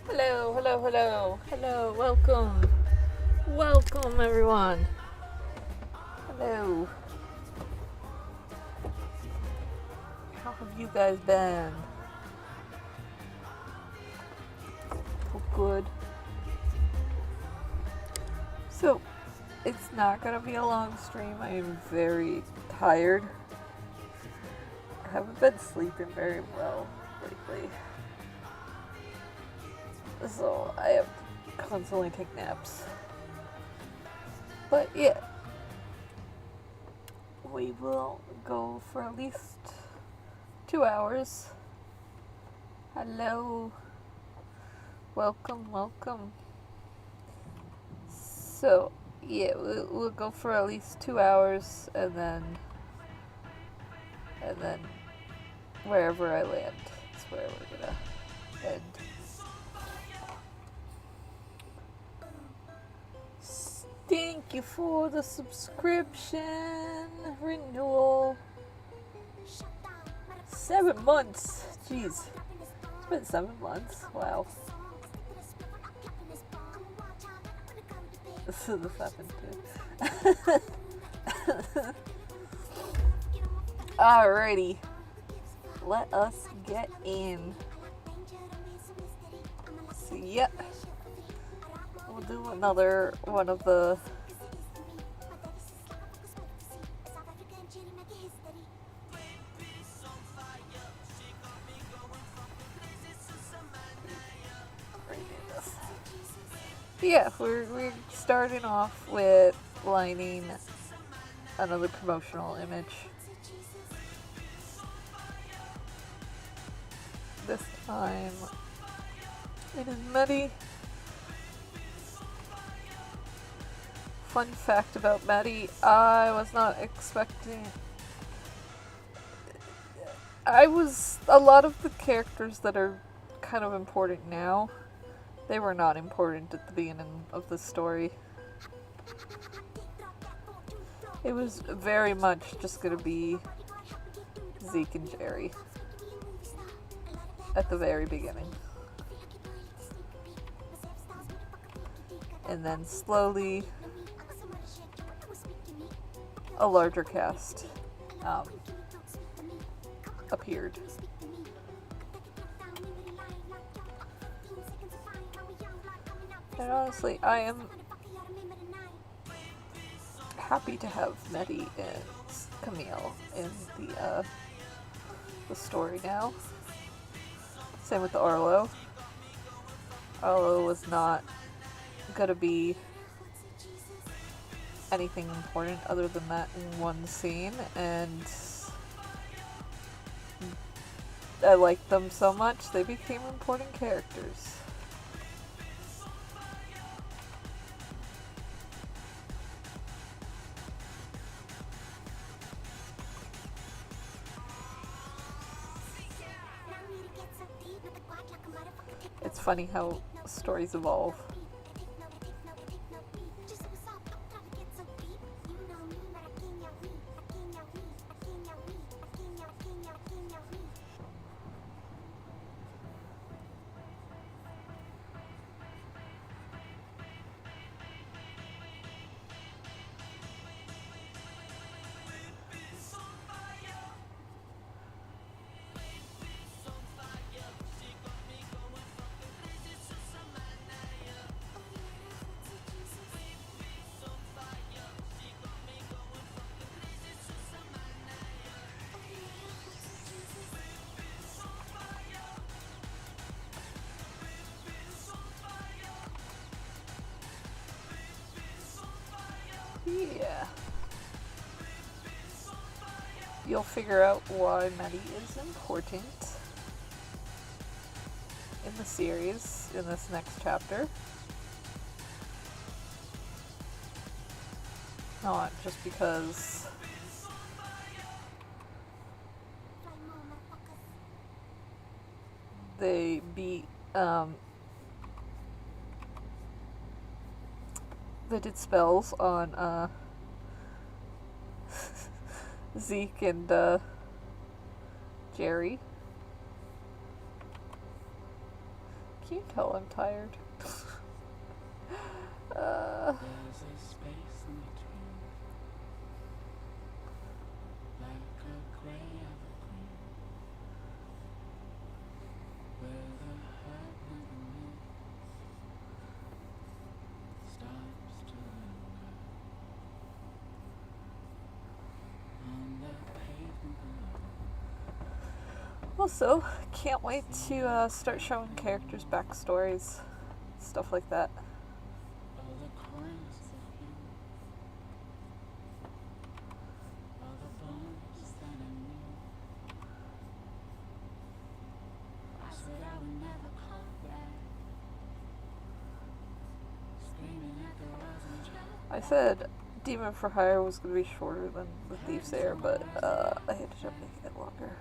Hello, hello, hello, hello, welcome, welcome everyone. Hello. How have you guys been? Oh, good. So, it's not gonna be a long stream. I am very tired. I haven't been sleeping very well lately. So, I have to constantly take naps. But yeah, we will go for at least 2 hours. Hello. Welcome, welcome. So, yeah, we'll go for at least 2 hours and then wherever I land is where we're gonna end. Thank you for the subscription renewal. 7 months. Jeez. It's been 7 months. Wow. This happened too. Alrighty. Let us get in. So, yeah. We'll do another one of the yeah, we're starting off with lining another promotional image. This time it is Maddie. Fun fact about Maddie, I was not expecting... a lot of the characters that are kind of important now, they were not important at the beginning of the story. It was very much just gonna be Zeke and Jerry at the very beginning. And then slowly a larger cast appeared. And honestly, I am happy to have Medi and Camille in the story now. Same with the Arlo. Arlo was not gonna be anything important other than that in one scene, and I liked them so much they became important characters. It's funny how stories evolve. Yeah. You'll figure out why Maddie is important in the series in this next chapter. Not just because they beat they did spells on Zeke and you tell I'm tired? Also, can't wait to start showing characters' backstories, stuff like that. I said Demon for Hire was going to be shorter than the Thief's Heir, but I ended up making it longer.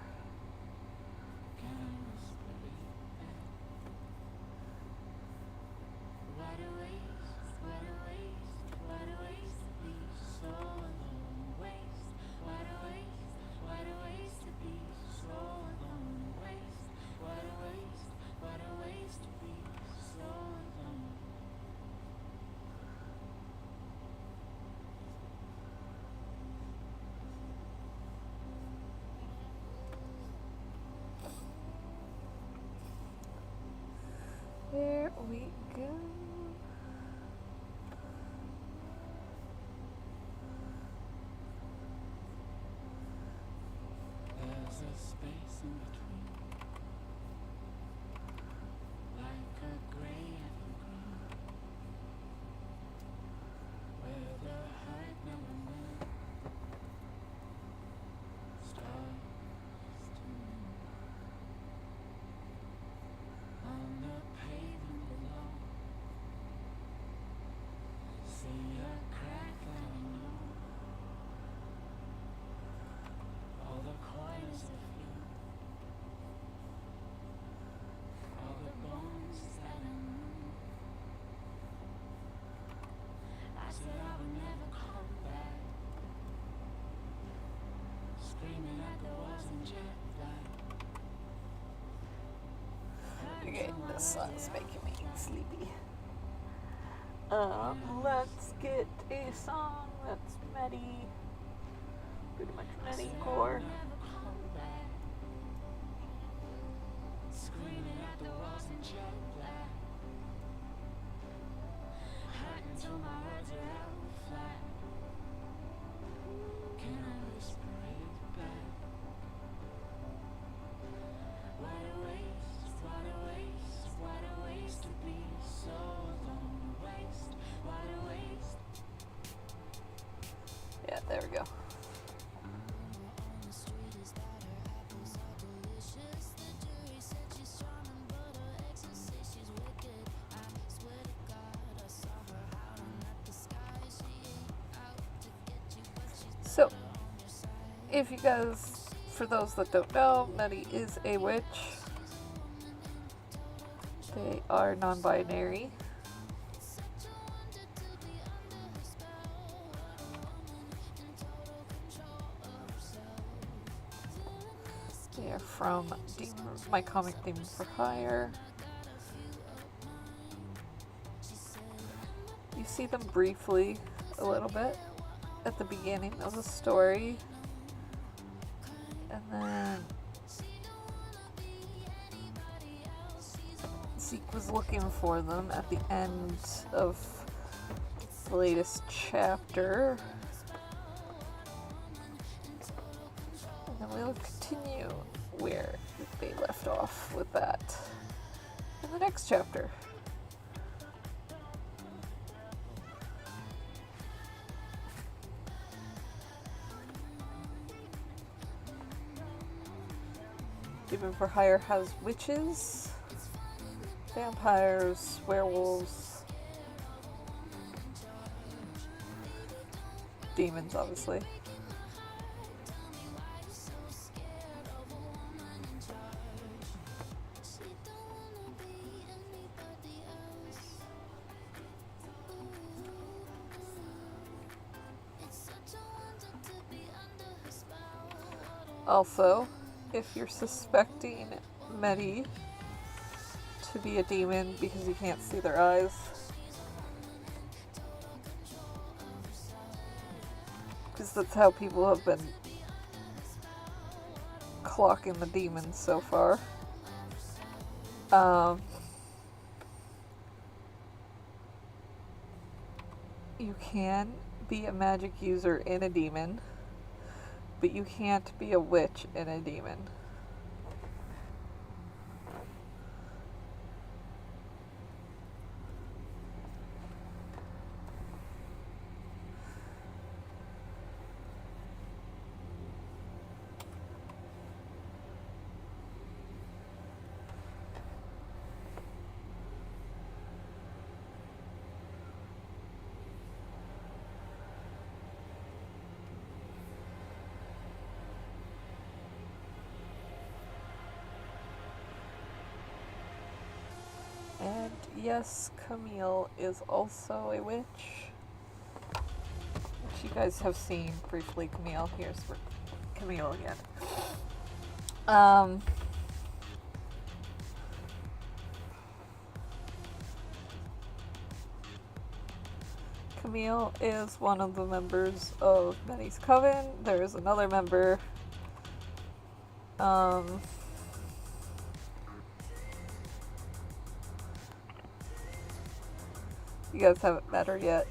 There we go. There's a space in between, like a gray evergreen, where the hurt never met starts to move. On the pavement below, see a crack that I know. All the corners of you, all the bones that I knew. I said I would never come back, screaming at the walls in jet black. Okay, this song's making me sleepy. Let's get a song that's Medi, pretty much Medi core. Screaming at the walls in jet black, hurting till my words are out flat. Can I whisper it back? What a waste, what a waste, what a waste to be so alone. Waste, what a waste. Yeah, there we go. So, if you guys, for those that don't know, Medi is a witch. They are non-binary. They are from my comic Demon for Hire. You see them briefly a little bit at the beginning of the story, and then Zeke was looking for them at the end of the latest chapter, and then we'll continue where they left off with that in the next chapter. Demon for Hire has witches, vampires, werewolves, demons, obviously. Also, if you're suspecting Medi to be a demon because you can't see their eyes. Because that's how people have been clocking the demons so far. You can be a magic user in a demon, but you can't be a witch in a demon. And yes, Camille is also a witch. Which you guys have seen briefly. Camille, here's for Camille again. Camille is one of the members of Benny's Coven. There is another member. You guys haven't met her yet.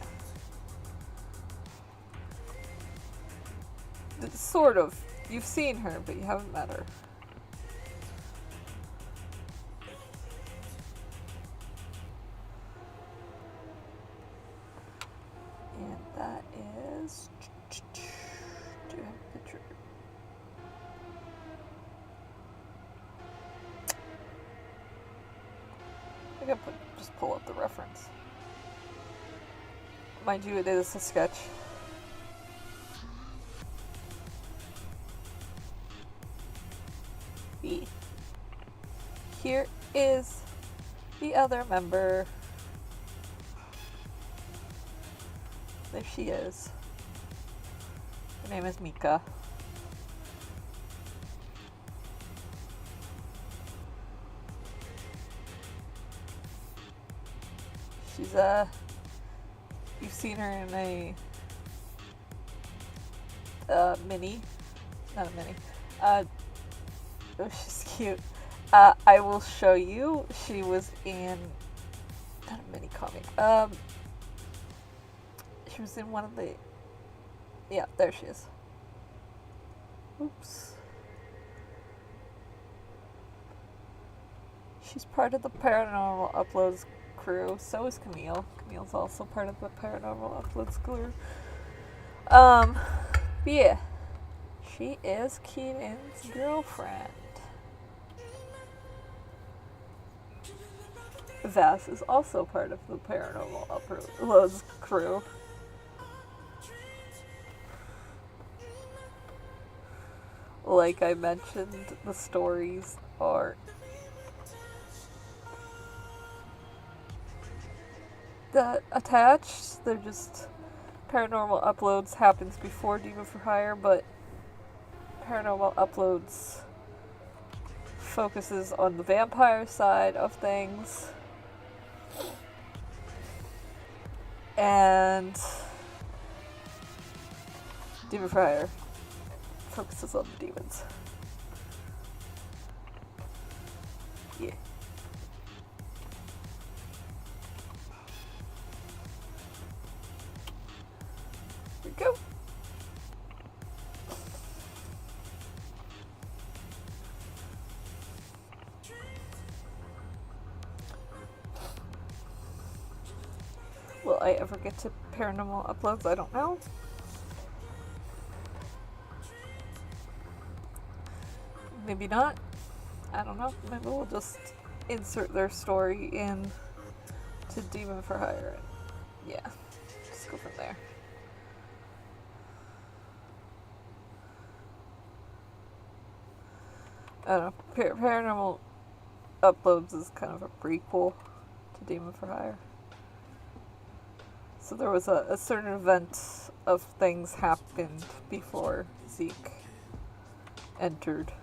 Sort of. You've seen her, but you haven't met her. And that is... Do you have a picture? I gotta just pull up the reference. Mind you, it is a sketch. Here is the other member. There she is. Her name is Mika. She's you've seen her in a mini, not a mini. Oh, she's cute. I will show you. She was in not a mini comic. She was in one of the. Yeah, there she is. Oops. She's part of the Paranormal Uploads crew. So is Camille. Camille's also part of the Paranormal Uploads crew. But yeah, she is Keenan's girlfriend. Vass is also part of the Paranormal Uploads crew. Like I mentioned, the stories are attached. They're just Paranormal Uploads happens before Demon for Hire, but Paranormal Uploads focuses on the vampire side of things. And Demon for Hire focuses on the demons. Yeah. Here we go. Will I ever get to Paranormal Uploads? I don't know. Maybe not. I don't know. Maybe we'll just insert their story in to Demon for Hire. And yeah, just go from there. I don't know. Paranormal Uploads is kind of a prequel to Demon for Hire. So there was a certain event of things happened before Zeke entered.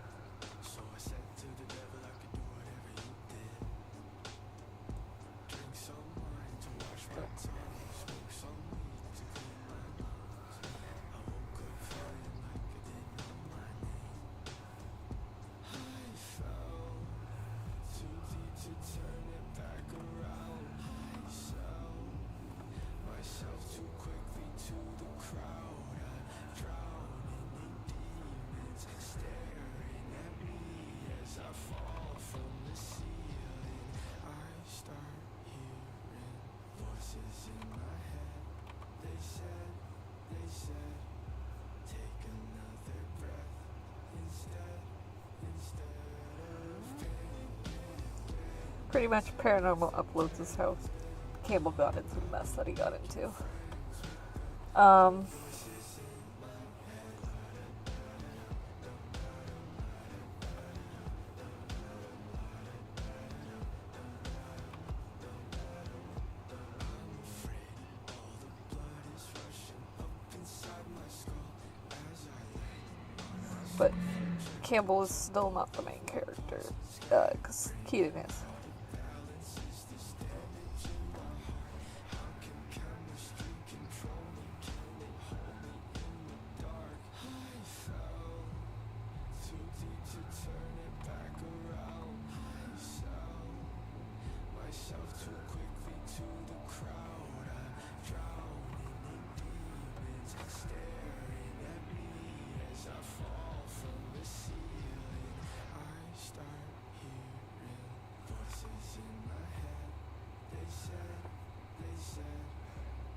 Pretty much paranormal uploads is how Campbell got into the mess that he got into. But Campbell is still not the main character, because Keaton is.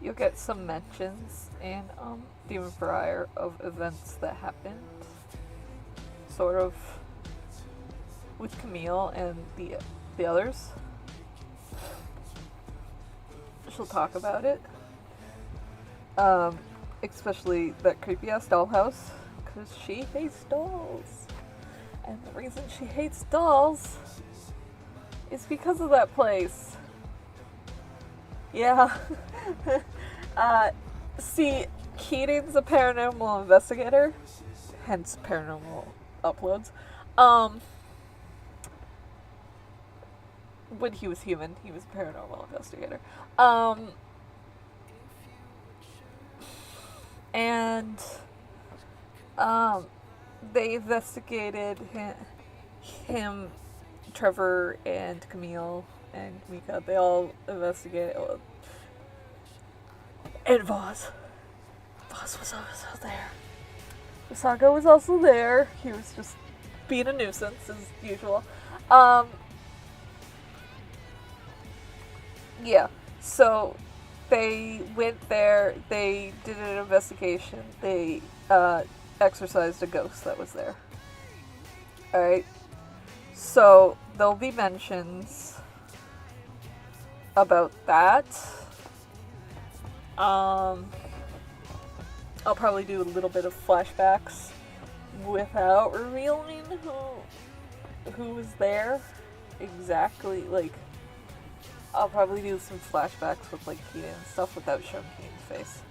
You'll get some mentions in Demon for Hire of events that happened, sort of, with Camille and the others. She'll talk about it, especially that creepy ass dollhouse, because she hates dolls, and the reason she hates dolls is because of that place. Yeah. See, Keaton's a paranormal investigator, hence paranormal uploads. When he was human, he was a paranormal investigator. And they investigated him, Trevor, and Camille, and Mika. They all investigated. And Voss. Voss was also there. Usako was also there. He was just being a nuisance as usual. Yeah. So they went there. They did an investigation. They exorcised a ghost that was there. All right. So there'll be mentions about that. I'll probably do a little bit of flashbacks without revealing who was there exactly. Like, I'll probably do some flashbacks with like Keaton and stuff without showing Keaton's face.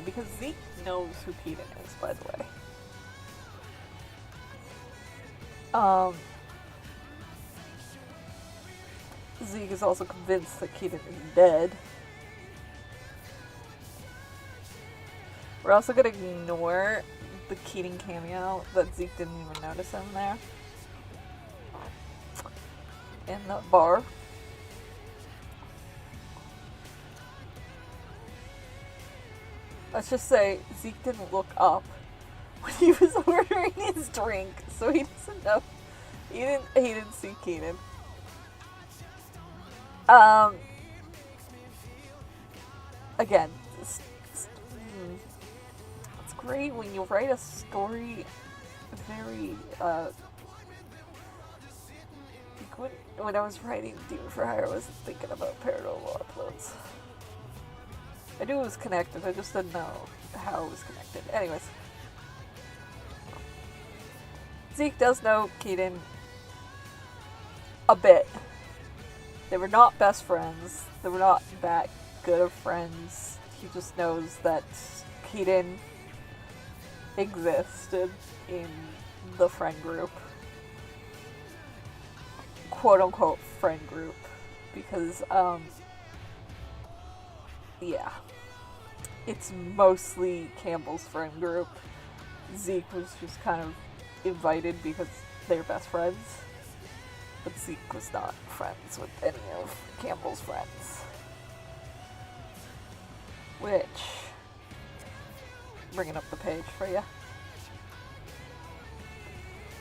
Because Zeke knows who Keaton is, by the way. Zeke is also convinced that Keaton is dead. We're also gonna ignore the Keaton cameo that Zeke didn't even notice him there. In the bar. Let's just say Zeke didn't look up when he was ordering his drink, so he doesn't know. He didn't see Keaton. Again, it's great when you write a story very, when I was writing Demon for Hire, I wasn't thinking about paranormal uploads. I knew it was connected, I just didn't know how it was connected. Anyways. Zeke does know Keaton a bit. They were not best friends. They were not that good of friends. He just knows that Keaton existed in the friend group. Quote unquote friend group. Because, yeah. It's mostly Campbell's friend group. Zeke was just kind of invited because they're best friends. But Zeke was not friends with any of Campbell's friends. Which, bringing up the page for you.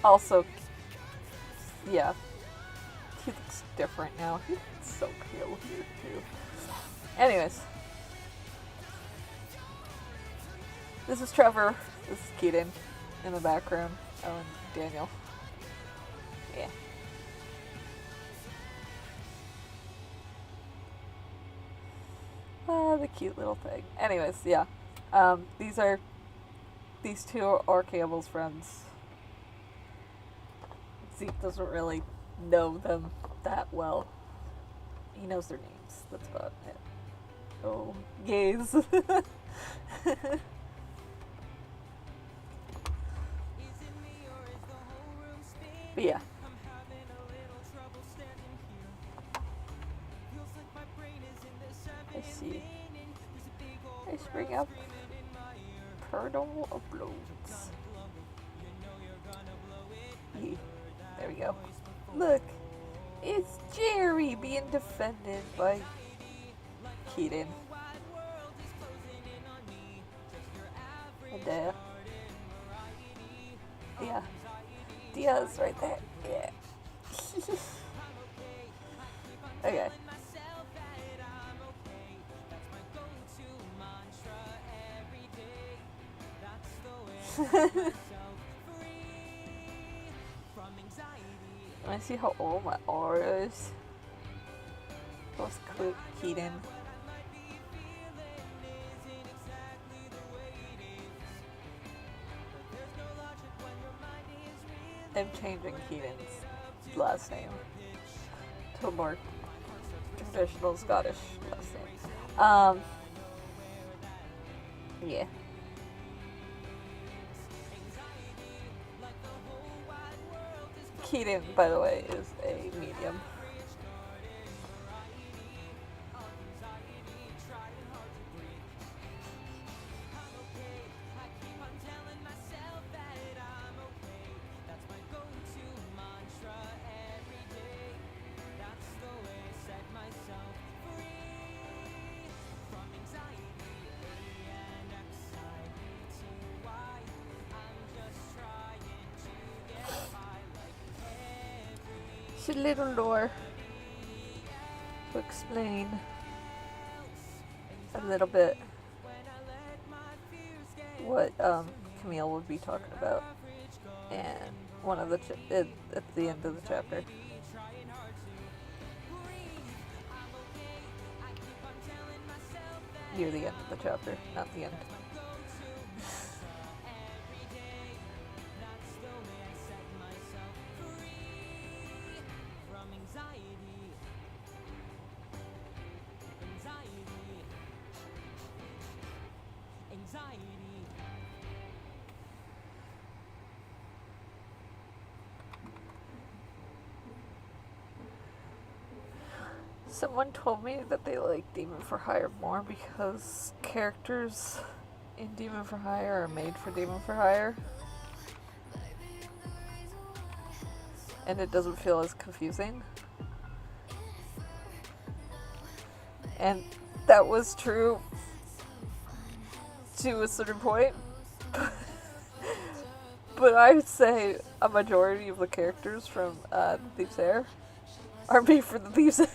Also, yeah, he looks different now. He's so pale here too. Anyways, this is Trevor. This is Keaton in the background. Oh, and Daniel. Yeah. The cute little thing. Anyways, yeah. These two are Campbell's friends. Zeke doesn't really know them that well. He knows their names. That's about it. Oh, gays. But yeah. I see. I spring up Paranormal Uploads. Yeah. There we go. Look, it's Jerry being defended by Keaton. And yeah, Dia's right there. Yeah. Okay. I see how old my aura is. Let's click Keaton. I'm changing Keaton's last name to a more traditional Scottish last name. Yeah. Keaton, by the way, is a medium. A little lore to explain a little bit what Camille would be talking about, and one of the at the end of the chapter. Near the end of the chapter, not the end. Someone told me that they like Demon for Hire more because characters in Demon for Hire are made for Demon for Hire. And it doesn't feel as confusing. And that was true to a certain point. But I would say a majority of the characters from The Thief's Heir are made for The Thief's Heir.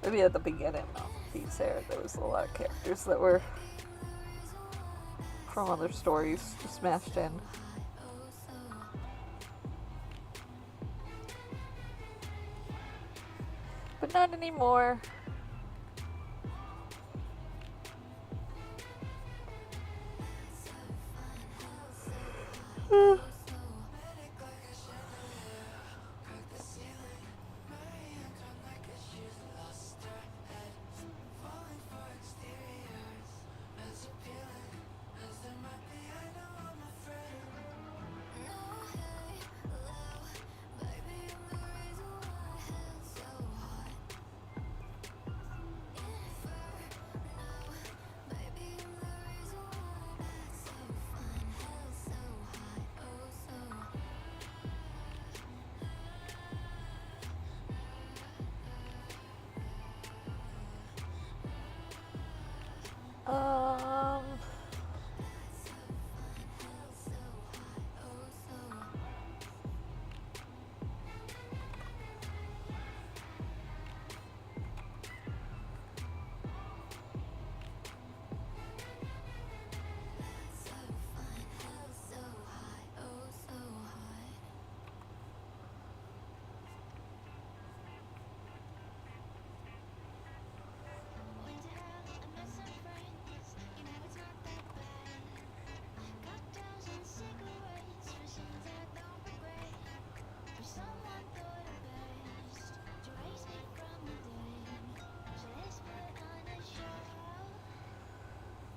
Maybe at the beginning of Thief's Heir, there was a lot of characters that were from other stories just smashed in. But not anymore.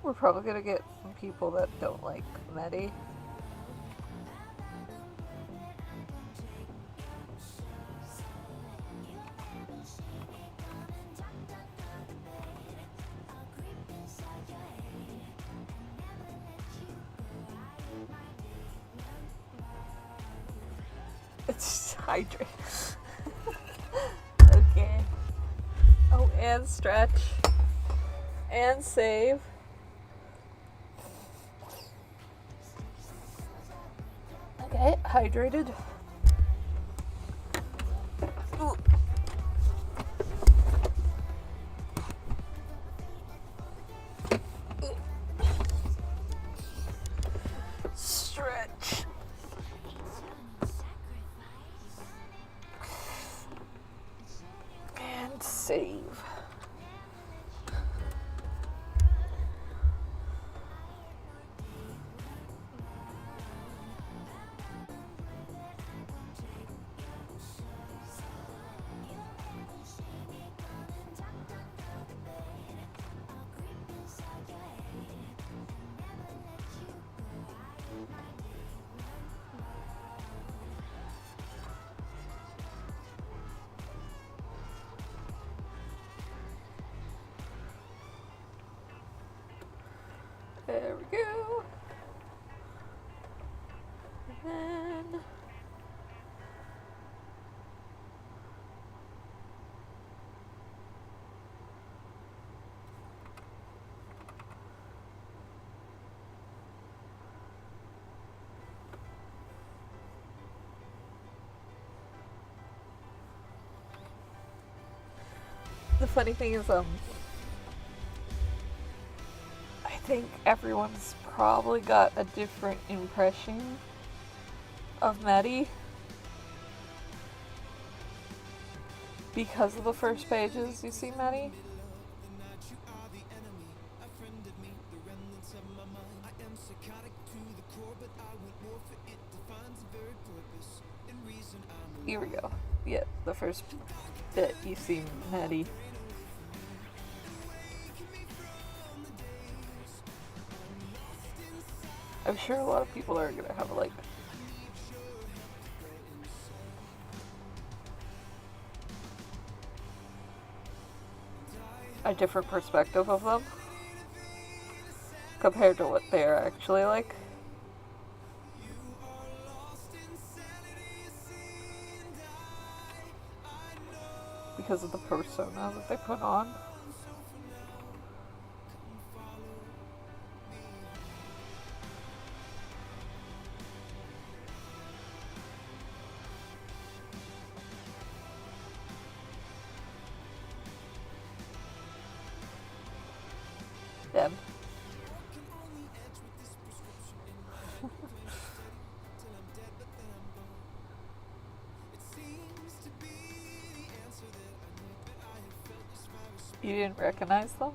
We're probably gonna get some people that don't like Medi. It's hydrate. Okay. Oh, and stretch. And save. Okay, hydrated. Ooh. Stretch. And save. There we go. And then the funny thing is, I think everyone's probably got a different impression of Medi because of the first pages you see Medi. Here we go. Yeah, the first bit you see Medi. I'm sure a lot of people are gonna have like a different perspective of them compared to what they're actually like. Because of the persona that they put on. Them. You didn't recognize them?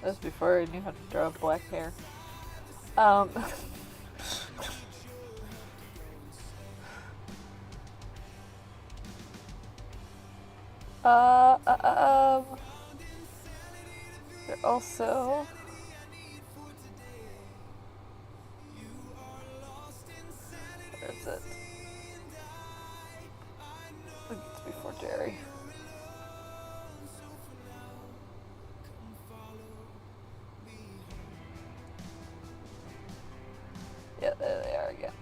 That was before I knew how to draw black hair. They're also where is it? I think it's before Jerry. Yeah, there they are again.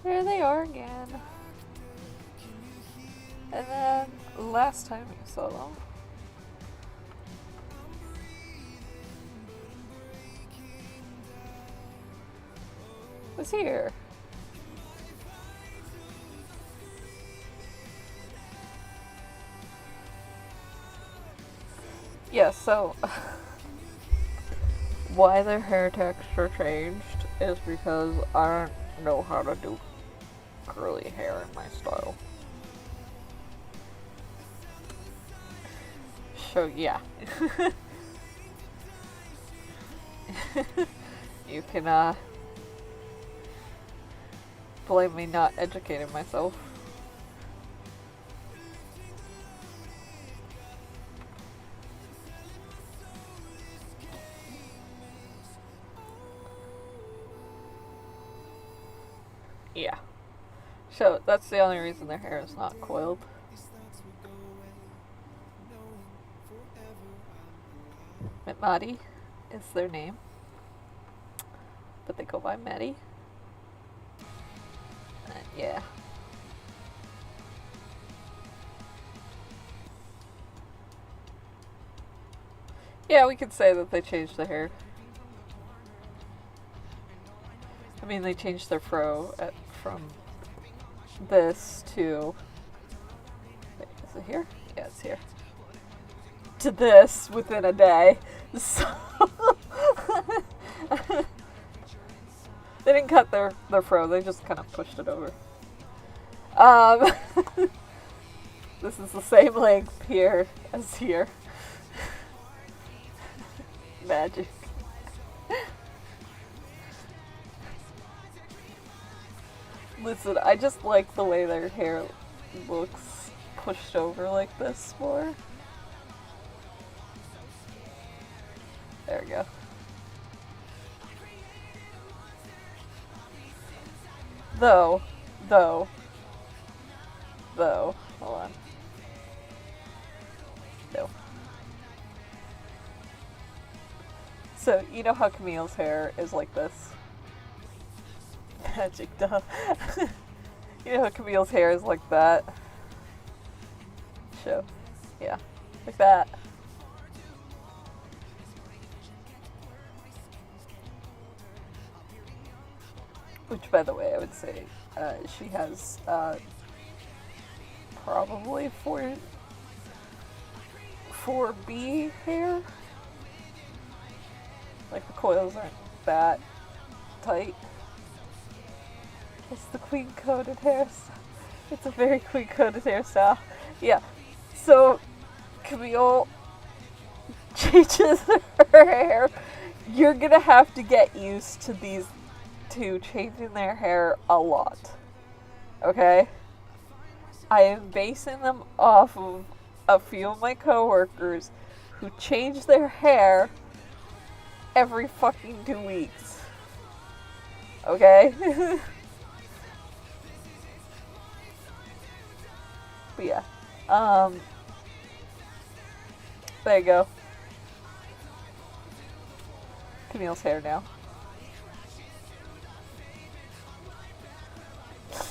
There they are again. And then last time you saw them was here. Yeah, so why their hair texture changed is because I don't know how to do curly hair in my style. So yeah. You can blame me not educating myself. Yeah. So that's the only reason their hair is not coiled. Maddie is their name, but they go by Maddie. Yeah. Yeah, we could say that they changed the hair. I mean, they changed their fro from this to... Wait, is it here? Yeah, it's here. To this within a day. So they didn't cut their fro, they just kind of pushed it over. This is the same length here as here. Magic. Listen, I just like the way their hair looks pushed over like this more. There we go. Though, hold on. No. So, you know how Camille's hair is like this? Magic, duh. You know how Camille's hair is like that? Show. Yeah. Like that. Which, by the way, I would say she has probably 4B hair. Like, the coils aren't that tight. It's the queen-coded hairstyle. It's a very queen-coded hairstyle. Yeah. So, Camille changes her hair. You're gonna have to get used to these two changing their hair a lot. Okay? I am basing them off of a few of my coworkers who change their hair every fucking 2 weeks. Okay? But yeah. There you go. Camille's hair now.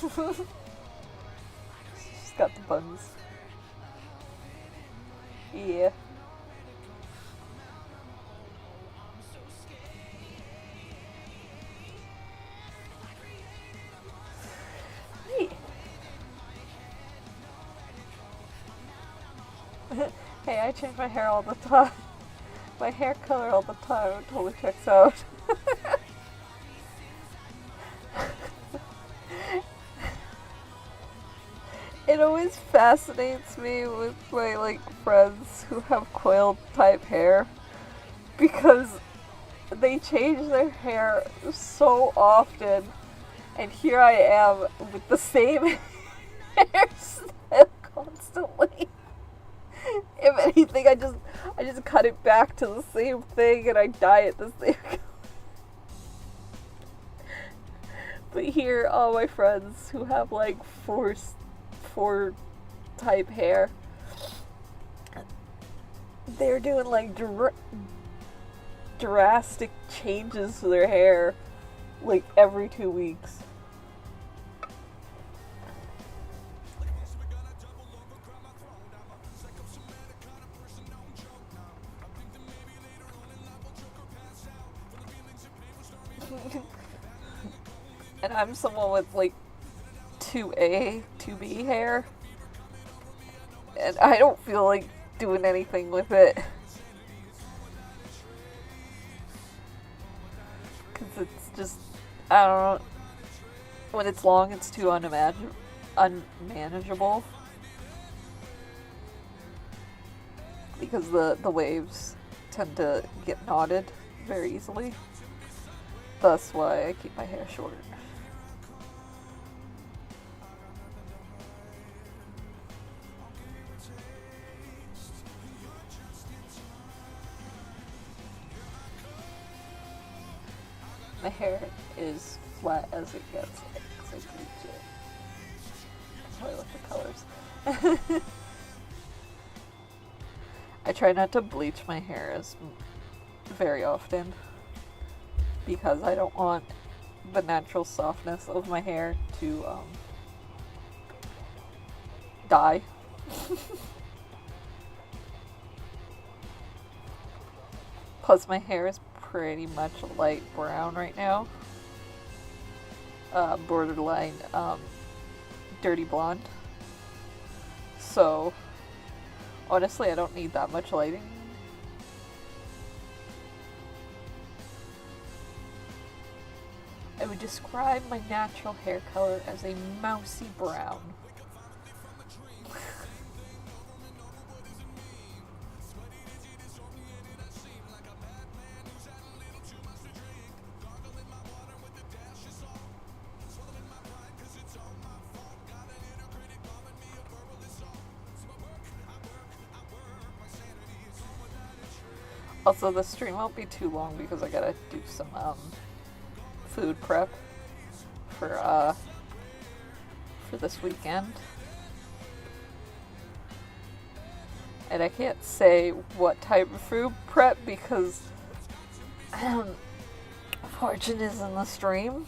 She's got the buns. Yeah. Hey, I change my hair all the time. My hair color all the time. It totally checks out. It always fascinates me with my friends who have coiled type hair because they change their hair so often, and here I am with the same hairstyle constantly. If anything, I just cut it back to the same thing and I dye it the same color. But here, all my friends who have four type hair, they're doing drastic changes to their hair every 2 weeks. And I'm someone with 2A, 2B hair, and I don't feel like doing anything with it. Because it's just, I don't know, when it's long it's too unmanageable. Because the waves tend to get knotted very easily. That's why I keep my hair short. My hair is flat as it gets, because I bleach it. That's why I like the colors. I try not to bleach my hair as very often, because I don't want the natural softness of my hair to die. Plus my hair is pretty much light brown right now. Borderline dirty blonde. So honestly, I don't need that much lighting. I would describe my natural hair color as a mousy brown. Also, the stream won't be too long because I gotta do some food prep for this weekend. And I can't say what type of food prep because Fortune is in the stream.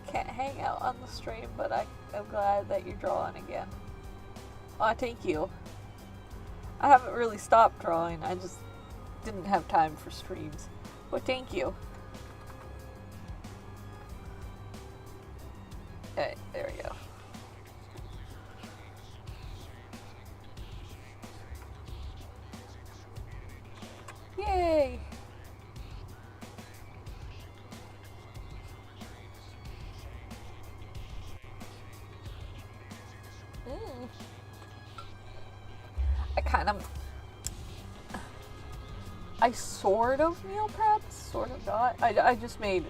Can't hang out on the stream, but I'm glad that you're drawing again. Aw, thank you. I haven't really stopped drawing, I just didn't have time for streams. But thank you. Alright, there we go. Yay! I sort of meal prepped, sort of not. I just made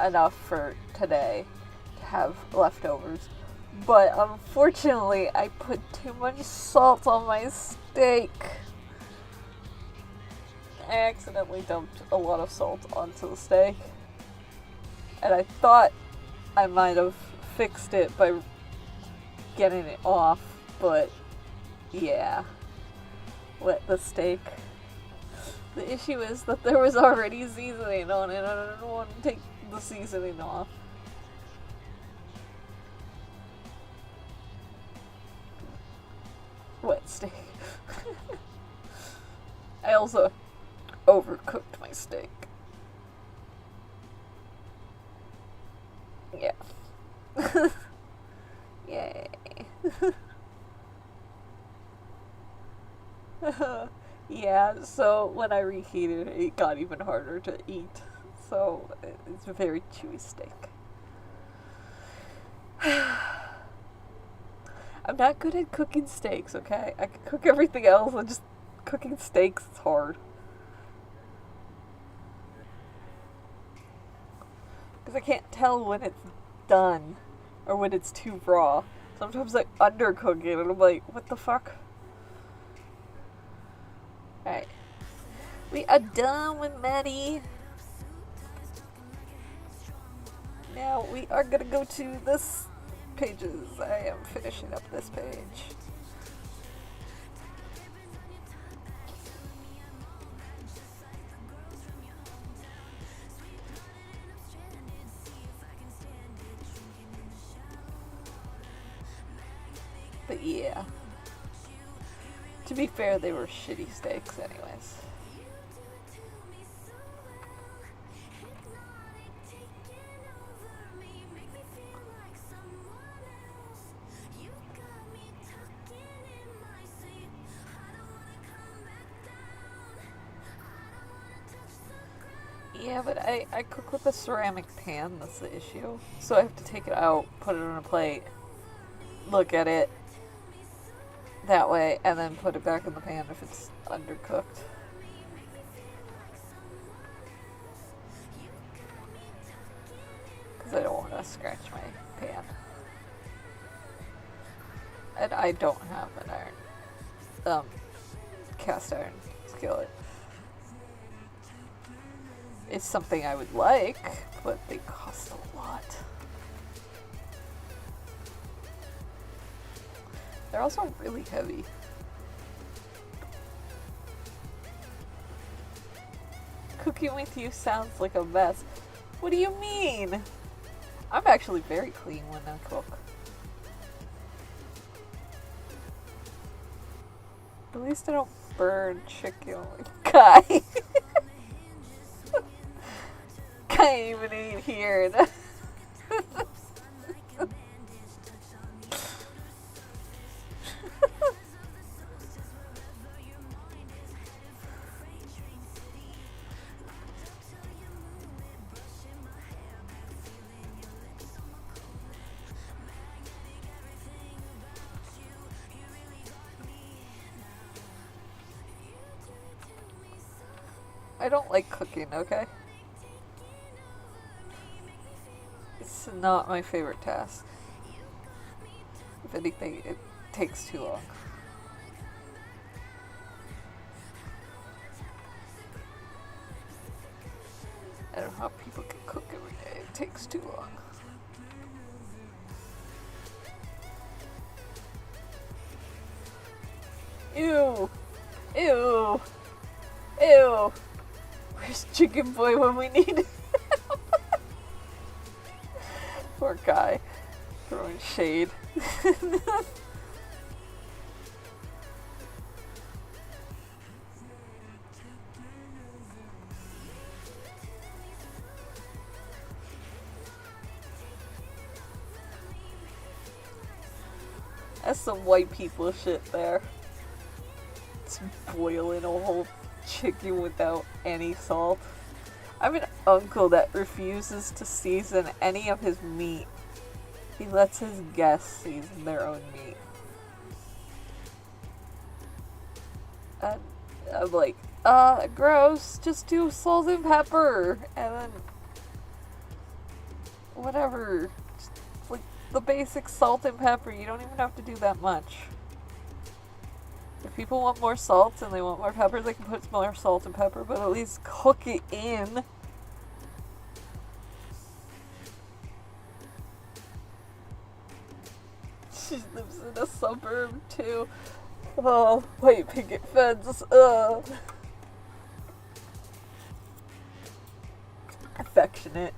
enough for today to have leftovers. But unfortunately, I put too much salt on my steak. I accidentally dumped a lot of salt onto the steak. And I thought I might have fixed it by getting it off, but yeah. Wet the steak. The issue is that there was already seasoning on it, and I didn't want to take the seasoning off. Wet steak. I also overcooked my steak. Yeah. Yay. Yeah, so when I reheated it, it got even harder to eat. So it's a very chewy steak. I'm not good at cooking steaks, okay? I can cook everything else, and just cooking steaks is hard. Because I can't tell when it's done or when it's too raw. Sometimes I undercook it and I'm like, what the fuck? Alright. We are done with Maddie. Now we are gonna go to this pages. I am finishing up this page. But yeah. To be fair, they were shitty steaks anyways. Yeah, but I cook with a ceramic pan, that's the issue. So I have to take it out, put it on a plate, look at it that way, and then put it back in the pan if it's undercooked. Because I don't want to scratch my pan. And I don't have an cast iron skillet. It's something I would like, but they cost a lot. They're also really heavy. Cooking with you sounds like a mess. What do you mean? I'm actually very clean when I cook. At least I don't burn chicken. Kai! Can't even eat here. I don't like cooking, okay? It's not my favorite task. If anything, it takes too long. I don't know how people can cook every day. It takes too long. Ew! Ew! Ew! Where's Chicken Boy when we need him? Poor guy. Throwing shade. That's some white people shit there. It's boiling a whole chicken without any salt. I have an uncle that refuses to season any of his meat. He lets his guests season their own meat. And I'm like, gross, just do salt and pepper. And then, whatever. Just, like, the basic salt and pepper. You don't even have to do that much. If people want more salt and they want more pepper, they can put more salt and pepper, but at least cook it in. She lives in a suburb too. Oh, white picket fence. Affectionate.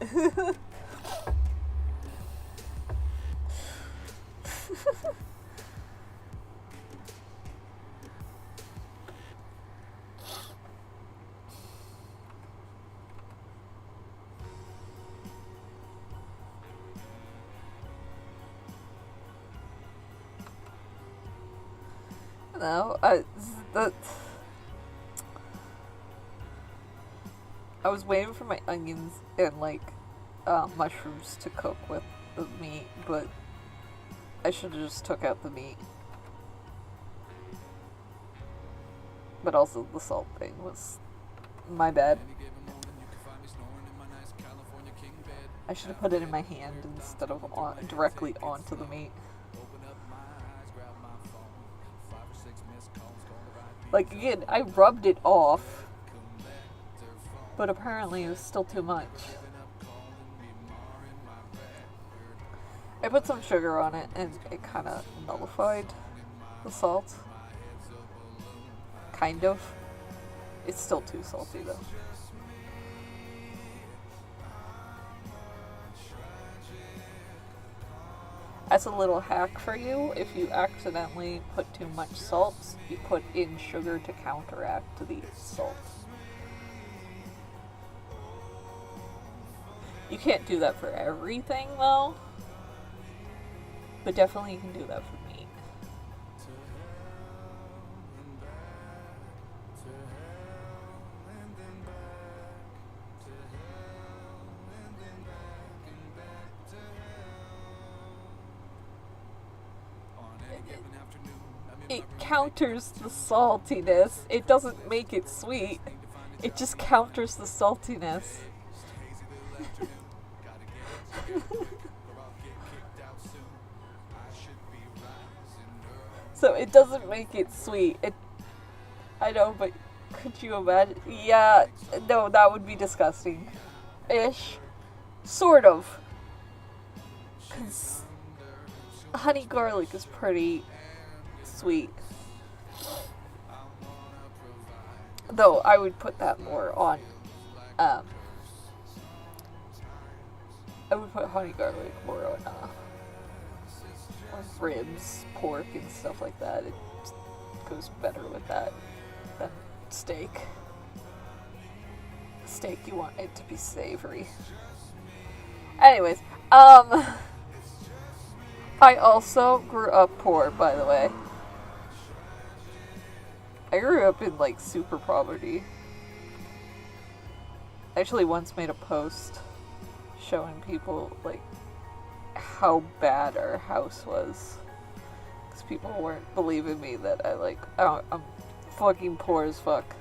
No, I was waiting for my onions and like mushrooms to cook with the meat, but I should have just took out the meat. But also the salt thing was my bad. I should have put it in my hand instead of directly onto the meat. Like, again, I rubbed it off, but apparently it was still too much. I put some sugar on it and it kind of nullified the salt. Kind of. It's still too salty though. As a little hack for you, if you accidentally put too much salt, you put in sugar to counteract the salt. You can't do that for everything though, but definitely you can do that for meat. counters the saltiness. It doesn't make it sweet. It just counters the saltiness. So it doesn't make it sweet. I know, but could you imagine? Yeah, no, that would be disgusting. Ish. Sort of. 'Cause honey garlic is pretty sweet. Though I would put that more on, I would put honey garlic more on ribs, pork, and stuff like that. It goes better with that than steak. Steak, you want it to be savory. Anyways, I also grew up poor, by the way. I grew up in, like, super poverty. I actually once made a post showing people, like, how bad our house was. Because people weren't believing me that I'm fucking poor as fuck.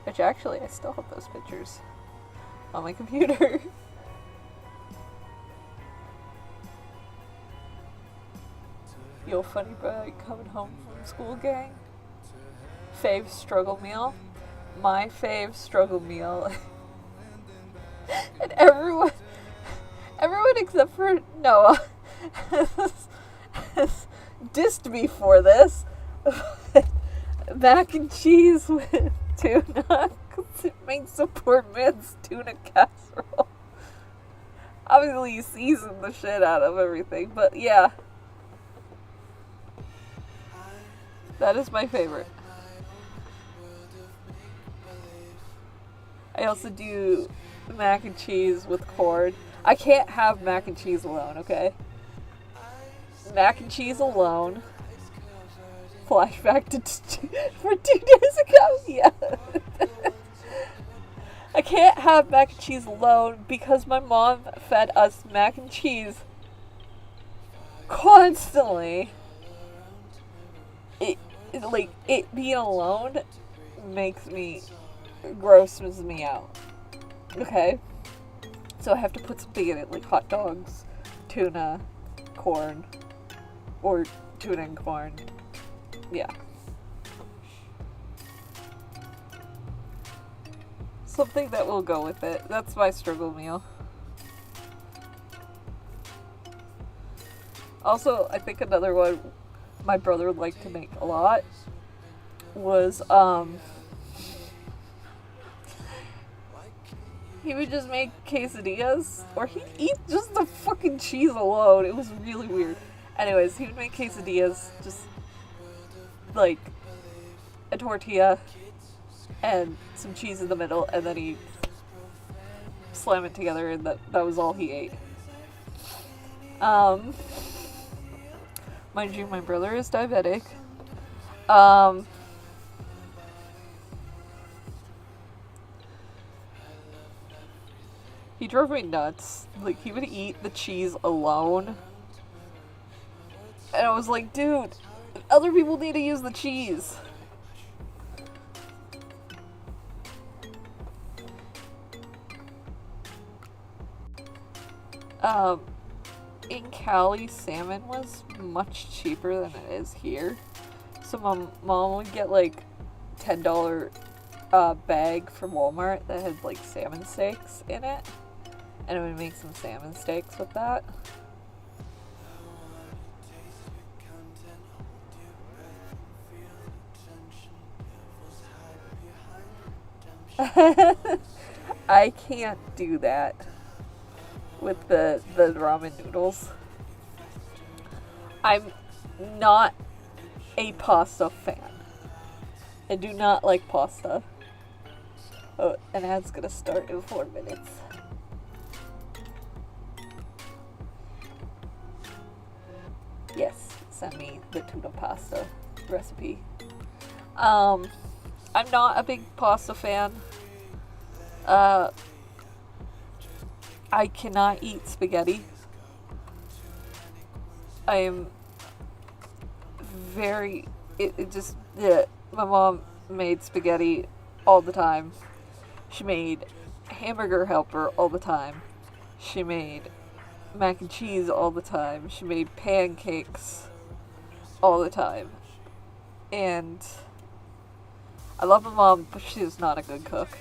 Which actually, I still have those pictures on my computer. Yo, funny bro, coming home from school, gang. Fave struggle meal. My fave struggle meal. And everyone except for Noah has dissed me for this. Mac and cheese with tuna, because it makes a poor man's tuna casserole. Obviously, you season the shit out of everything, but yeah. That is my favorite. I also do mac and cheese with corn. I can't have mac and cheese alone, okay? Mac and cheese alone. Flashback to for 2 days ago. Yeah. I can't have mac and cheese alone because my mom fed us mac and cheese constantly. It being alone grosses me out. Okay? So I have to put something in it, like hot dogs, tuna, corn, or tuna and corn. Yeah. Something that will go with it. That's my struggle meal. Also, I think another one my brother liked to make a lot was, he would just make quesadillas, or he'd eat just the fucking cheese alone. It was really weird. Anyways, he would make quesadillas, just like a tortilla and some cheese in the middle, and then he'd slam it together, and that was all he ate. Mind you, my brother is diabetic. He drove me nuts. Like, he would eat the cheese alone. And I was like, dude, other people need to use the cheese. In Cali, salmon was much cheaper than it is here. So my mom would get like $10 bag from Walmart that had like salmon steaks in it. And I would make some salmon steaks with that. I can't do that with the ramen noodles. I'm not a pasta fan. I do not like pasta. Oh, an ad's gonna start in 4 minutes. Yes, send me the tuna pasta recipe. I'm not a big pasta fan. I cannot eat spaghetti. I am very. It just. Yeah. My mom made spaghetti all the time. She made hamburger helper all the time. She made mac and cheese all the time. She made pancakes all the time. And I love my mom, but she is not a good cook.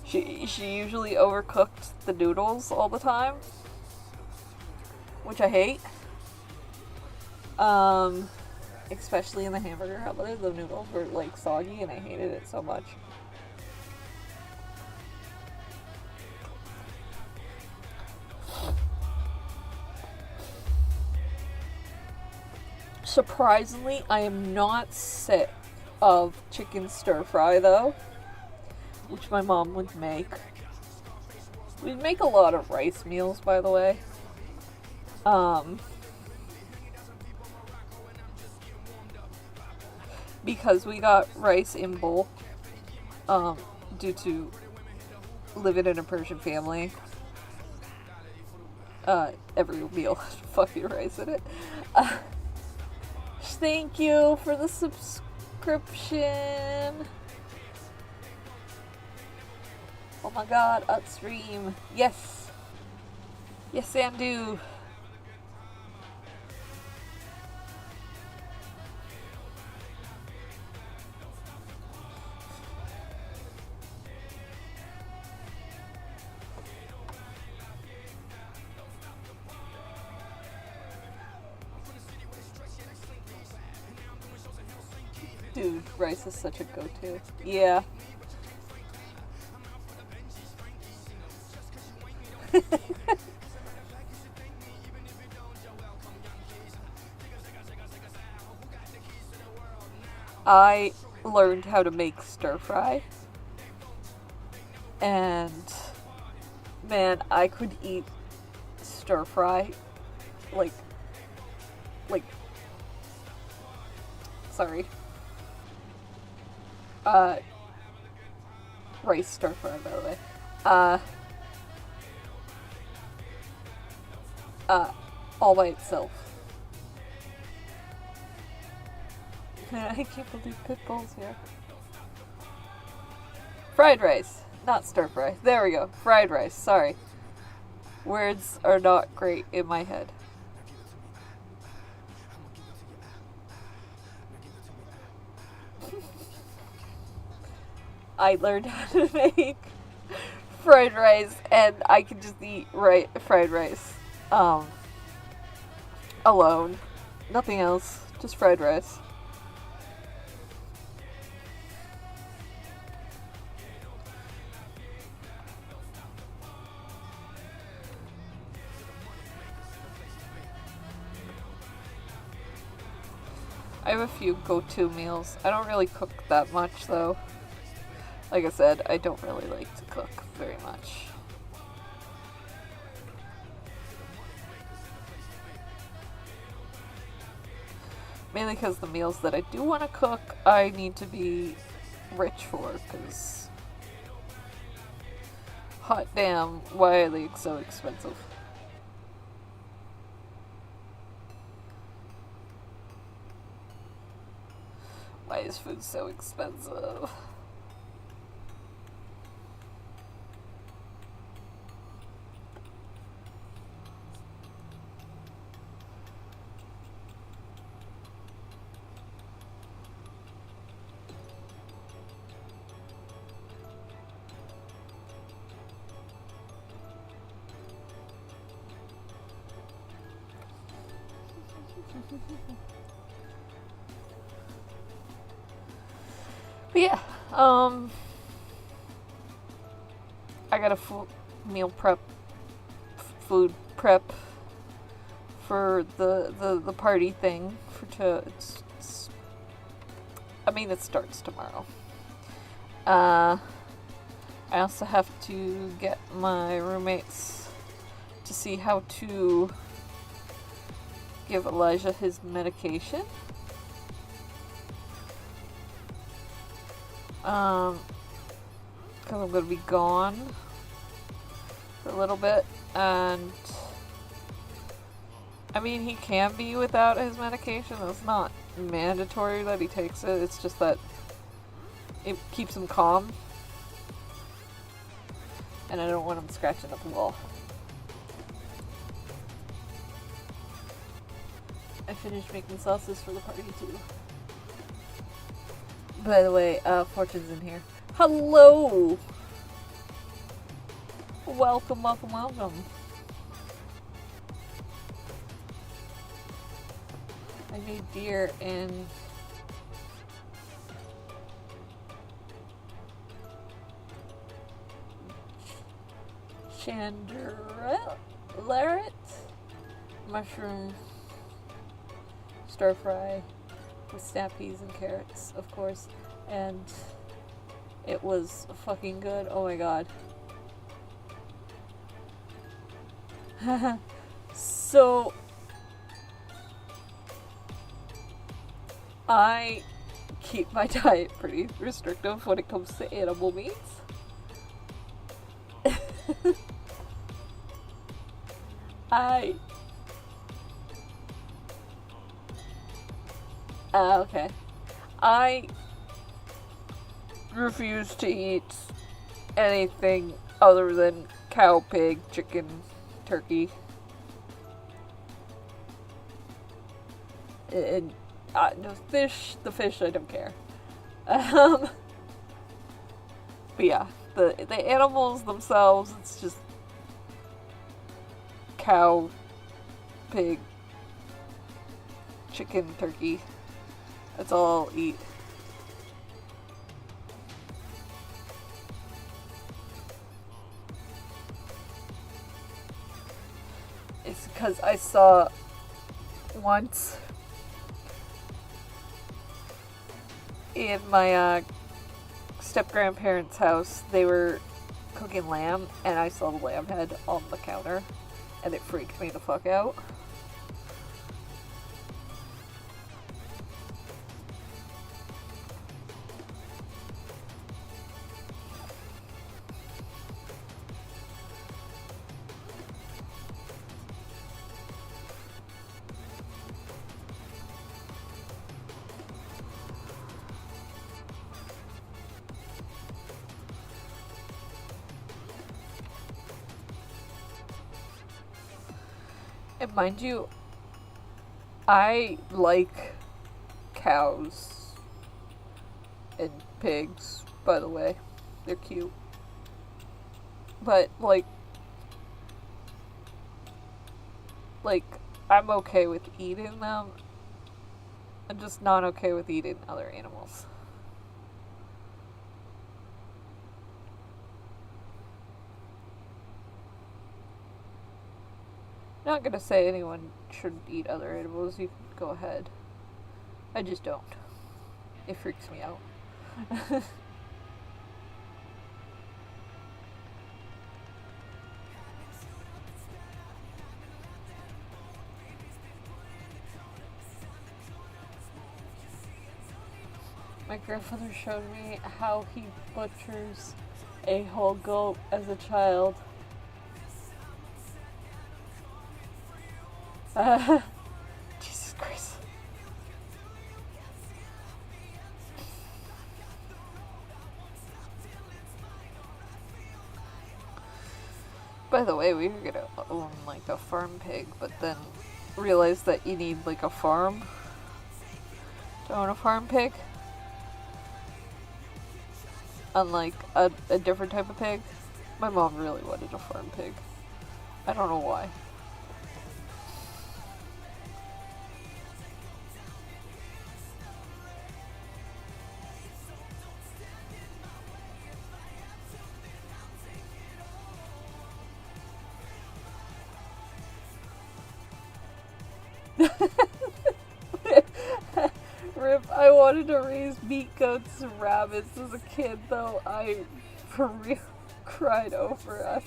She usually overcooked the noodles all the time, which I hate. Especially in the hamburger helper, the noodles were like soggy, and I hated it so much. Surprisingly, I am not sick of chicken stir fry though, which my mom would make. We'd make a lot of rice meals, by the way. Because we got rice in bowl, due to living in a Persian family. Every meal had fucking rice in it. Thank you for the subscription. Oh my god, upstream. Yes. Yes, Sandu. Dude, rice is such a go-to. Yeah. I learned how to make stir fry, and man, I could eat stir fry like sorry. Rice stir fry, by the way. All by itself. I can't believe Pitbull's here. Fried rice, not stir fry. There we go. Fried rice, sorry. Words are not great in my head. I learned how to make fried rice, and I can just eat fried rice alone. Nothing else, just fried rice. I have a few go-to meals. I don't really cook that much, though. Like I said, I don't really like to cook very much. Mainly because the meals that I do want to cook, I need to be rich for, because hot damn, why are they so expensive? Why is food so expensive? But yeah, I got a meal prep, food prep for the party thing it starts tomorrow. I also have to get my roommates to see how to give Elijah his medication. because I'm going to be gone for a little bit. And I mean, he can be without his medication. It's not mandatory that he takes it. It's just that it keeps him calm. And I don't want him scratching up the wall. I finished making sauces for the party too. By the way, Fortune's in here. Hello! Welcome, welcome, welcome. I made deer and chandelier, mushroom stir fry with snap peas and carrots, of course, and it was fucking good. Oh my god. So I keep my diet pretty restrictive when it comes to animal meats. Okay. I refuse to eat anything other than cow, pig, chicken, turkey. And no fish. The fish I don't care. But yeah, the animals themselves, it's just cow, pig, chicken, turkey. That's all I'll eat. It's because I saw once in my step-grandparents' house, they were cooking lamb, and I saw the lamb head on the counter, and it freaked me the fuck out. And mind you, I like cows and pigs, by the way. They're cute. But, like, I'm okay with eating them. I'm just not okay with eating other animals. Not gonna say anyone shouldn't eat other animals. You can go ahead. I just don't. It freaks me out. My grandfather showed me how he butchers a whole goat as a child. Jesus Christ. By the way, we were gonna own like a farm pig, but then realized that you need like a farm to own a farm pig. Unlike a different type of pig. My mom really wanted a farm pig. I don't know why. Rip, I wanted to raise meat goats and rabbits as a kid, though. I, for real, cried over us.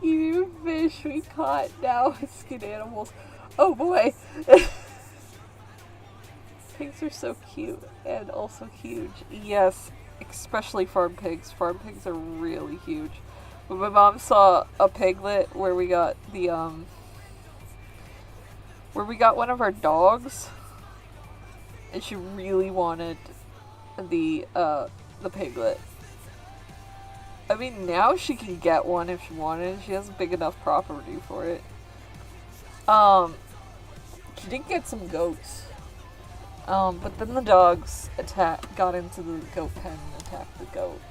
Even fish we caught now as skin animals. Oh boy! Pigs are so cute and also huge. Yes, especially farm pigs. Farm pigs are really huge. But my mom saw a piglet where we got one of our dogs, and she really wanted the piglet. I mean, now she can get one if she wanted. She has a big enough property for it. She did get some goats. But then the dogs got into the goat pen and attacked the goat.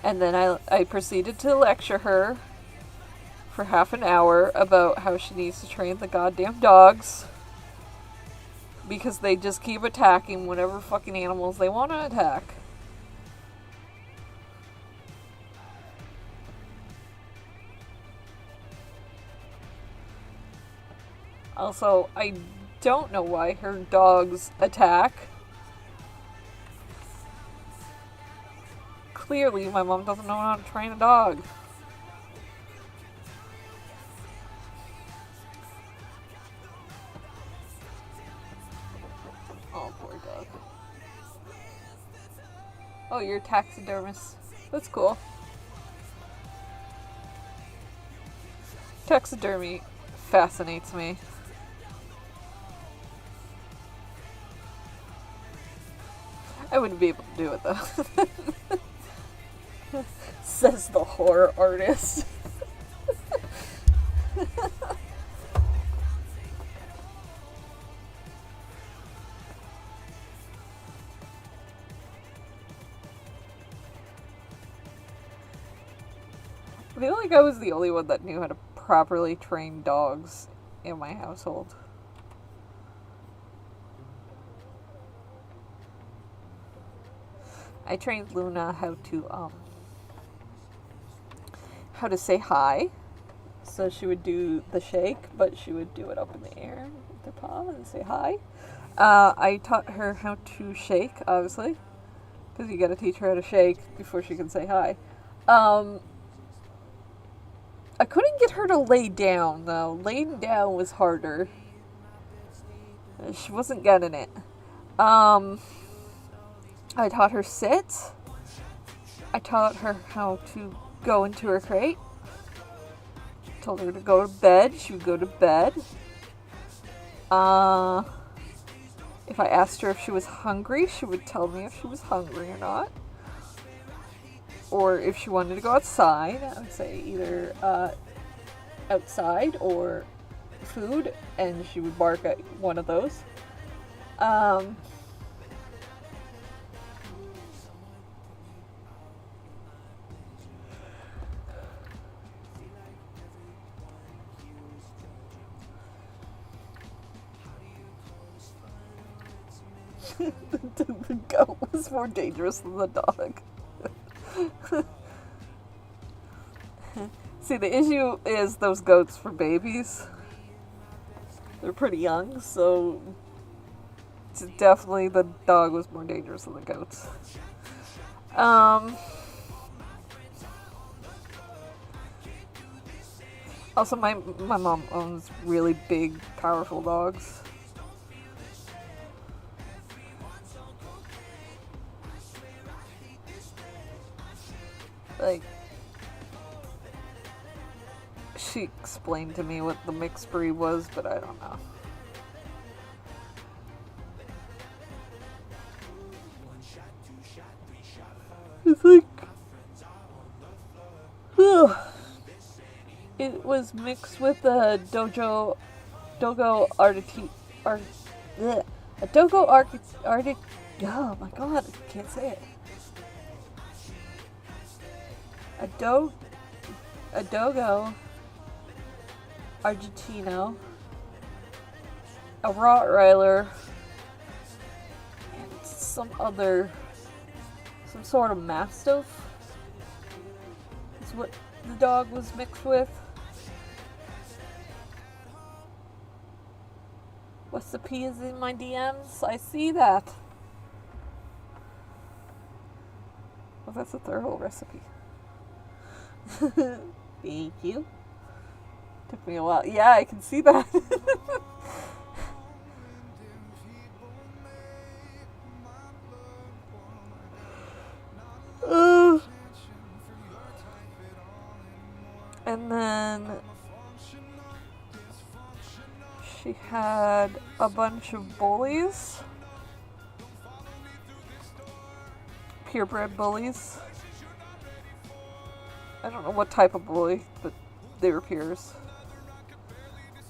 And then I proceeded to lecture her for half an hour about how she needs to train the goddamn dogs. Because they just keep attacking whatever fucking animals they want to attack. Also, I don't know why her dogs attack. Clearly, my mom doesn't know how to train a dog. Oh, poor dog. Oh, you're a taxidermist. That's cool. Taxidermy fascinates me. I wouldn't be able to do it though. Says the horror artist. I feel like I was the only one that knew how to properly train dogs in my household. I trained Luna how to say hi. So she would do the shake, but she would do it up in the air with her paw and say hi. I taught her how to shake, obviously, because you gotta teach her how to shake before she can say hi. I couldn't get her to lay down, though. Laying down was harder. She wasn't getting it. I taught her sit. I taught her how to go into her crate. Told her to go to bed. She would go to bed. If I asked her if she was hungry, she would tell me if she was hungry or not. Or if she wanted to go outside, I would say either outside or food, and she would bark at one of those. The goat was more dangerous than the dog. See, the issue is those goats for babies. They're pretty young, so definitely the dog was more dangerous than the goats. Also, my mom owns really big, powerful dogs. Like, she explained to me what the mixed breed was, but I don't know. It's like, it was mixed with a Dogo oh my god, I can't say it. A Dogo Argentino, a Rottweiler, and some sort of Mastiff is what the dog was mixed with. What's the P is in my DMs? I see that. Well, that's a thorough recipe. Thank you. Took me a while. Yeah, I can see that. She had a bunch of bullies. Purebred bullies. I don't know what type of bully, but they were peers.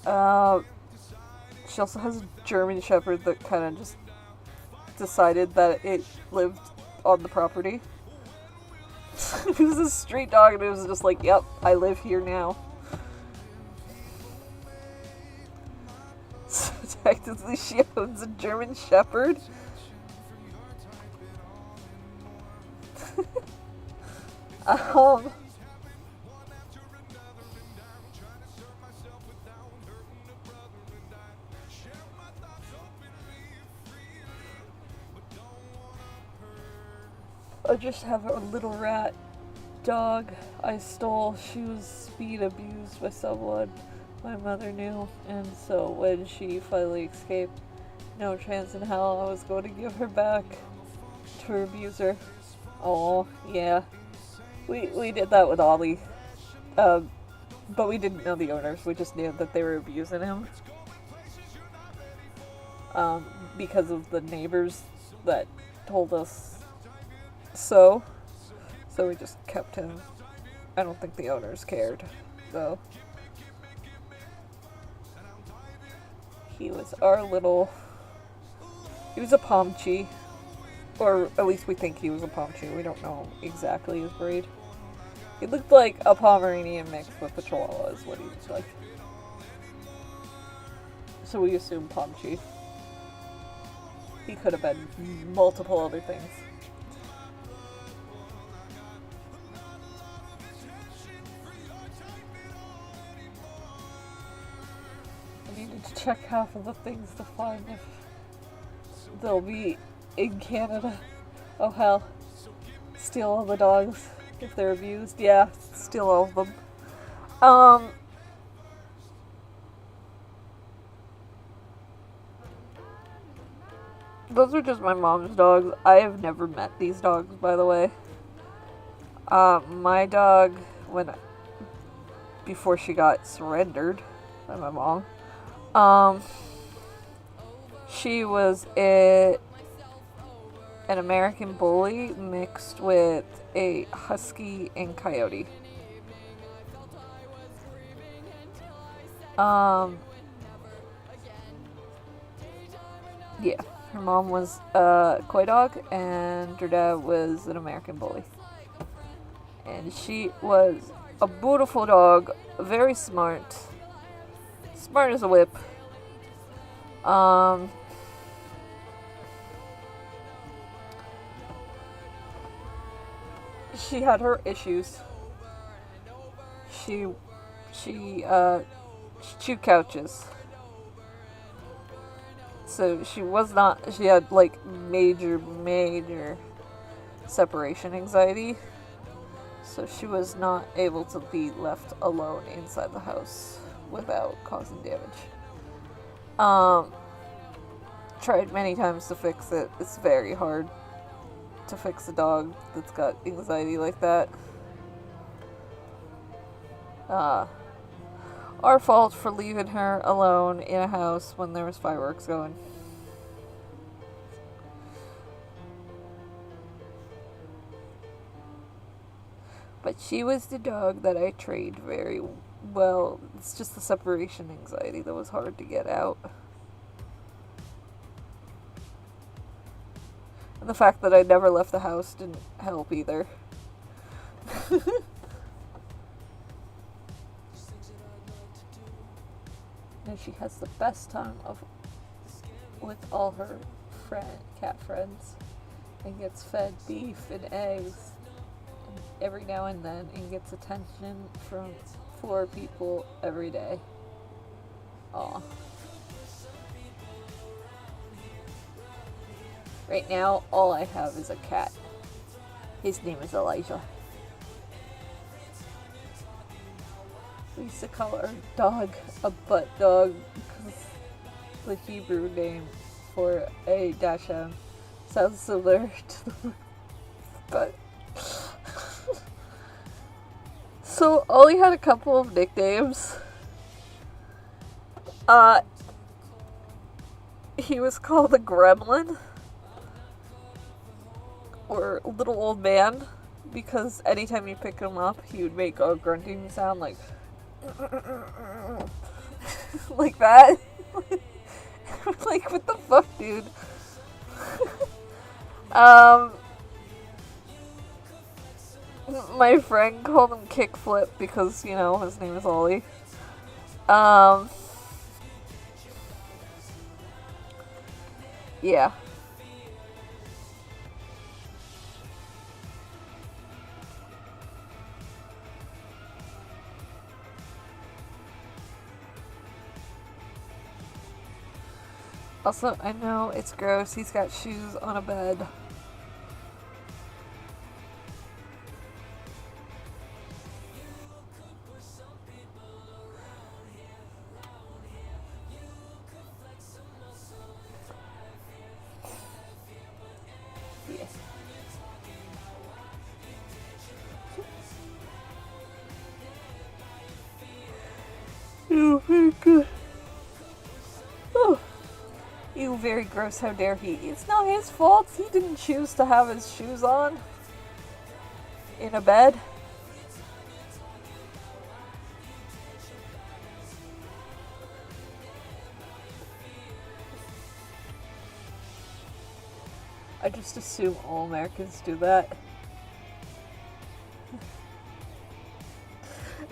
She also has a German Shepherd that kind of just decided that it lived on the property. It was a street dog and it was just like, yep, I live here now. So technically she owns a German Shepherd. I just have a little rat dog I stole. She was being abused by someone my mother knew, and so when she finally escaped, no chance in hell I was going to give her back to her abuser. Oh, yeah. We did that with Ollie. But we didn't know the owners. We just knew that they were abusing him. Because of the neighbors that told us so we just kept him. I don't think the owners cared, though. He was he was a Pomchi, or at least we think he was a Pomchi. We don't know exactly his breed. He looked like a Pomeranian mixed with a Chihuahua is what he looked like. So we assume Pomchi. He could have been multiple other things. I needed to check half of the things to find if they'll be in Canada. Oh hell. Steal all the dogs if they're abused. Yeah, steal all of them. Those are just my mom's dogs. I have never met these dogs, by the way. My dog, before she got surrendered by my mom, she was an American Bully mixed with a Husky and Coyote. Yeah. Her mom was a Koi dog, and her dad was an American Bully. And she was a beautiful dog, very smart. Smart as a whip. She had her issues. She chewed couches. So she had like major separation anxiety. So she was not able to be left alone inside the house without causing damage. Tried many times to fix it. It's very hard to fix a dog that's got anxiety like that. Our fault for leaving her alone in a house when there was fireworks going. But she was the dog that I trained very well. It's just the separation anxiety that was hard to get out. And the fact that I never left the house didn't help either. And she has the best time with all her cat friends, and gets fed beef and eggs every now and then, and gets attention from 4 people every day. Aw. Right now, all I have is a cat. His name is Elijah. We used to call our dog a butt dog because the Hebrew name for a Dachshund sounds similar to the butt. So Ollie had a couple of nicknames. he was called a gremlin, or little old man, because anytime you pick him up, he would make a grunting sound like like that. Like, what the fuck, dude? My friend called him Kickflip because, you know, his name is Ollie. Yeah. Also, I know it's gross. He's got shoes on a bed. Yeah. Oh, very good. Oh. You very gross, how dare he? It's not his fault. He didn't choose to have his shoes on in a bed. I just assume all Americans do that.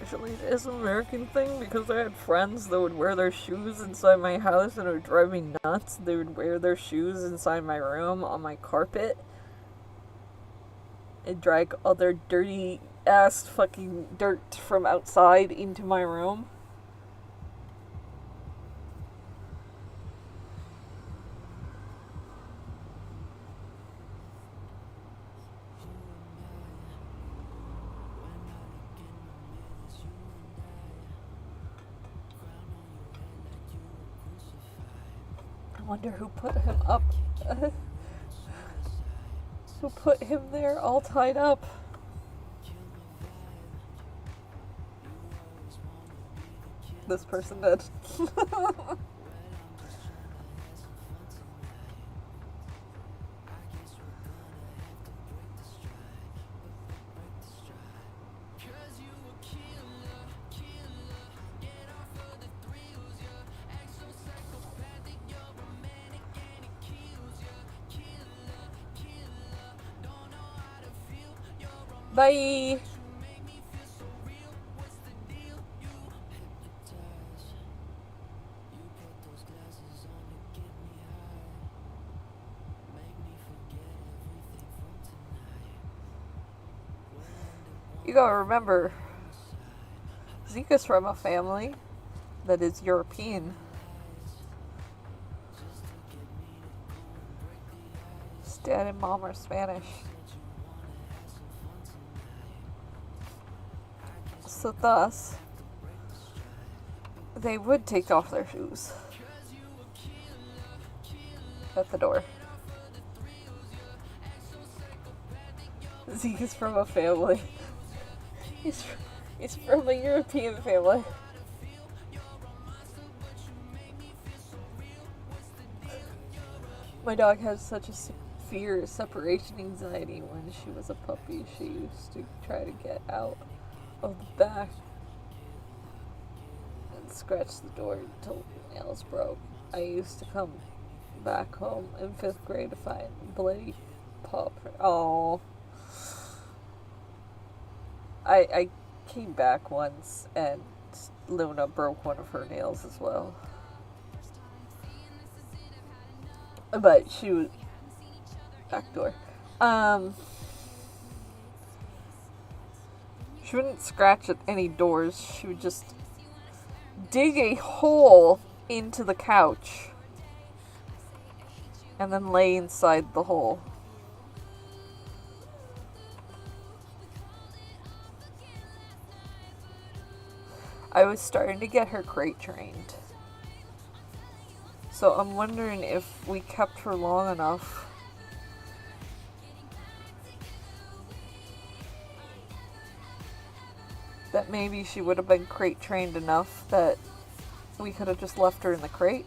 Actually, it is an American thing because I had friends that would wear their shoes inside my house and it would drive me nuts. They would wear their shoes inside my room on my carpet and drag all their dirty ass fucking dirt from outside into my room. I wonder who put him up. Who put him there all tied up? This person did. Bye. You gotta remember, Zika's from a family that is European. His dad and mom are Spanish. So thus, they would take off their shoes at the door. Zeke is from a family. He's from a European family. My dog has such a severe separation anxiety. When she was a puppy, she used to try to get out of the back and scratch the door until the nails broke. I used to come back home in 5th grade to find bloody pup. Oh. I came back once and Luna broke one of her nails as well. But she was back door. She wouldn't scratch at any doors. She would just dig a hole into the couch and then lay inside the hole. I was starting to get her crate trained. So I'm wondering if we kept her long enough that maybe she would have been crate trained enough that we could have just left her in the crate.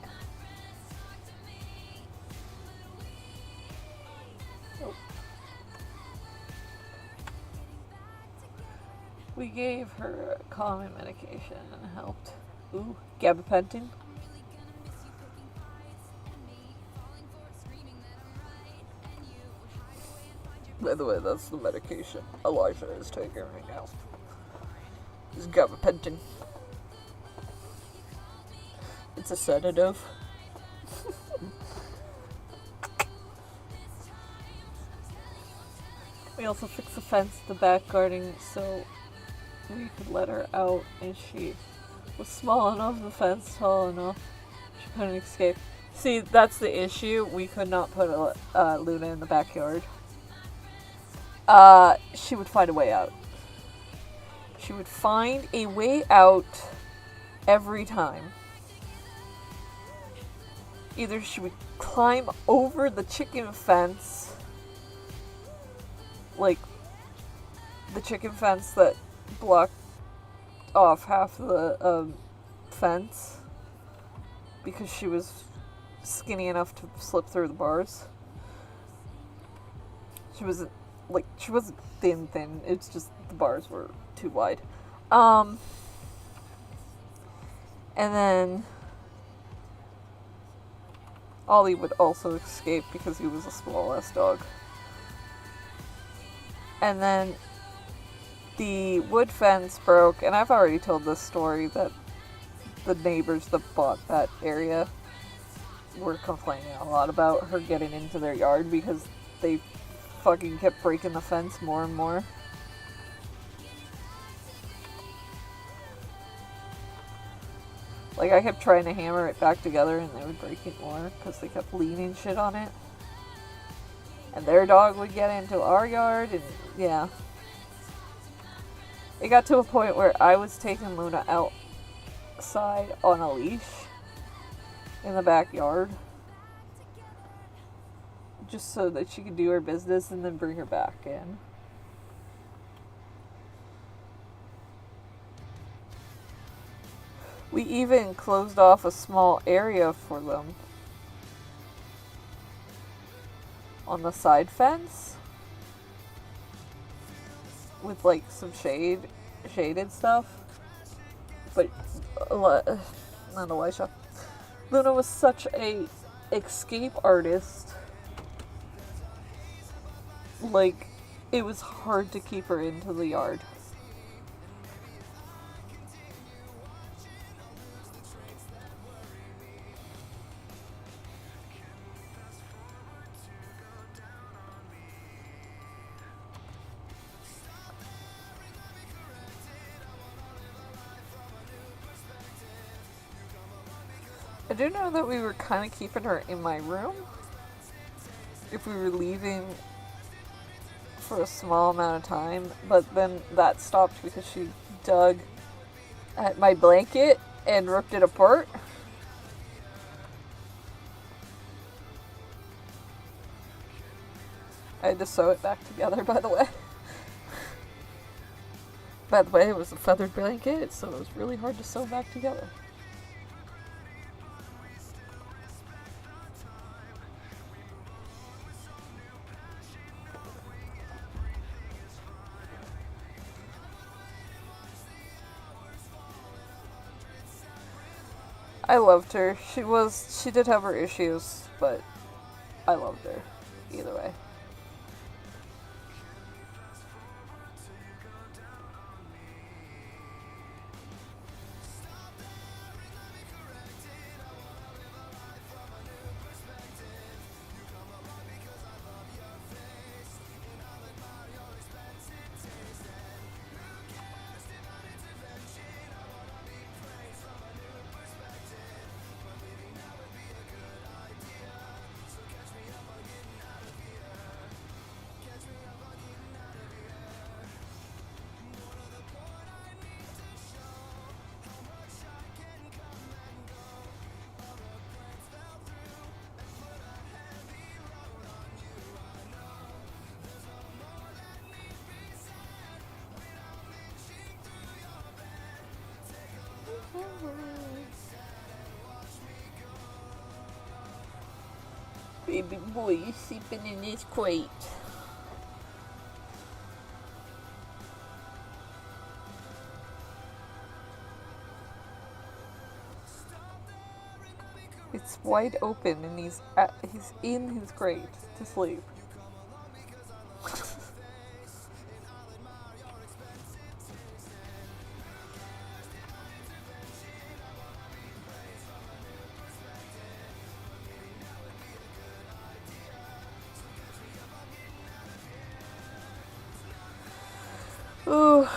We gave her calming medication and it helped. Ooh, gabapentin. By the way, that's the medication Elijah is taking right now. It's gabapentin. It's a sedative. We also fixed the fence at the back garden so we could let her out, and she was small enough, the fence tall enough, she couldn't escape. See, that's the issue. We could not put Luna in the backyard. She would find a way out. She would find a way out every time. Either she would climb over the chicken fence, like the chicken fence that blocked off half the fence, because she was skinny enough to slip through the bars. She wasn't thin. It's just the bars were too wide. And then Ollie would also escape because he was a small ass dog. And then the wood fence broke, and I've already told this story that the neighbors that bought that area were complaining a lot about her getting into their yard because they fucking kept breaking the fence more and more. Like, I kept trying to hammer it back together and they would break it more because they kept leaning shit on it. And their dog would get into our yard, and yeah. It got to a point where I was taking Luna outside on a leash in the backyard just so that she could do her business and then bring her back in. We even closed off a small area for them on the side fence with like some shaded stuff. But not Elisha. Luna was such a escape artist. Like, it was hard to keep her into the yard. I do know that we were kind of keeping her in my room if we were leaving for a small amount of time, but then that stopped because she dug at my blanket and ripped it apart. I had to sew it back together, by the way. By the way, it was a feathered blanket, so it was really hard to sew back together. I loved her. She did have her issues, but I loved her either way. Baby boy, you sleeping in this crate. It's wide open and he's in his crate to sleep. Ooh.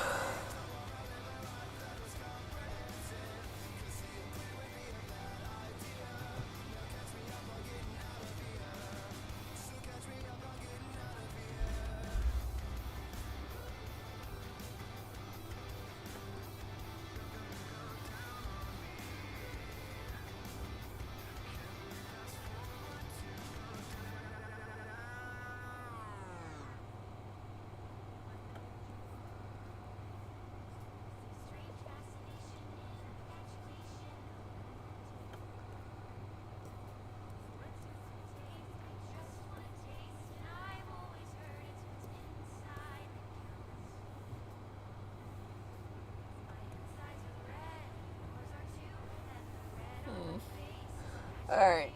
Alright.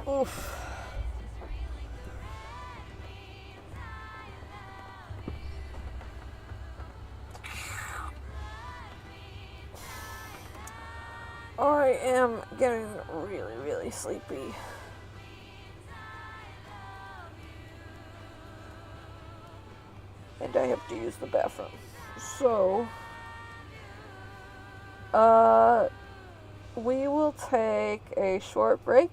Oof. I am getting really, really sleepy. And I have to use the bathroom. So, we will take a short break.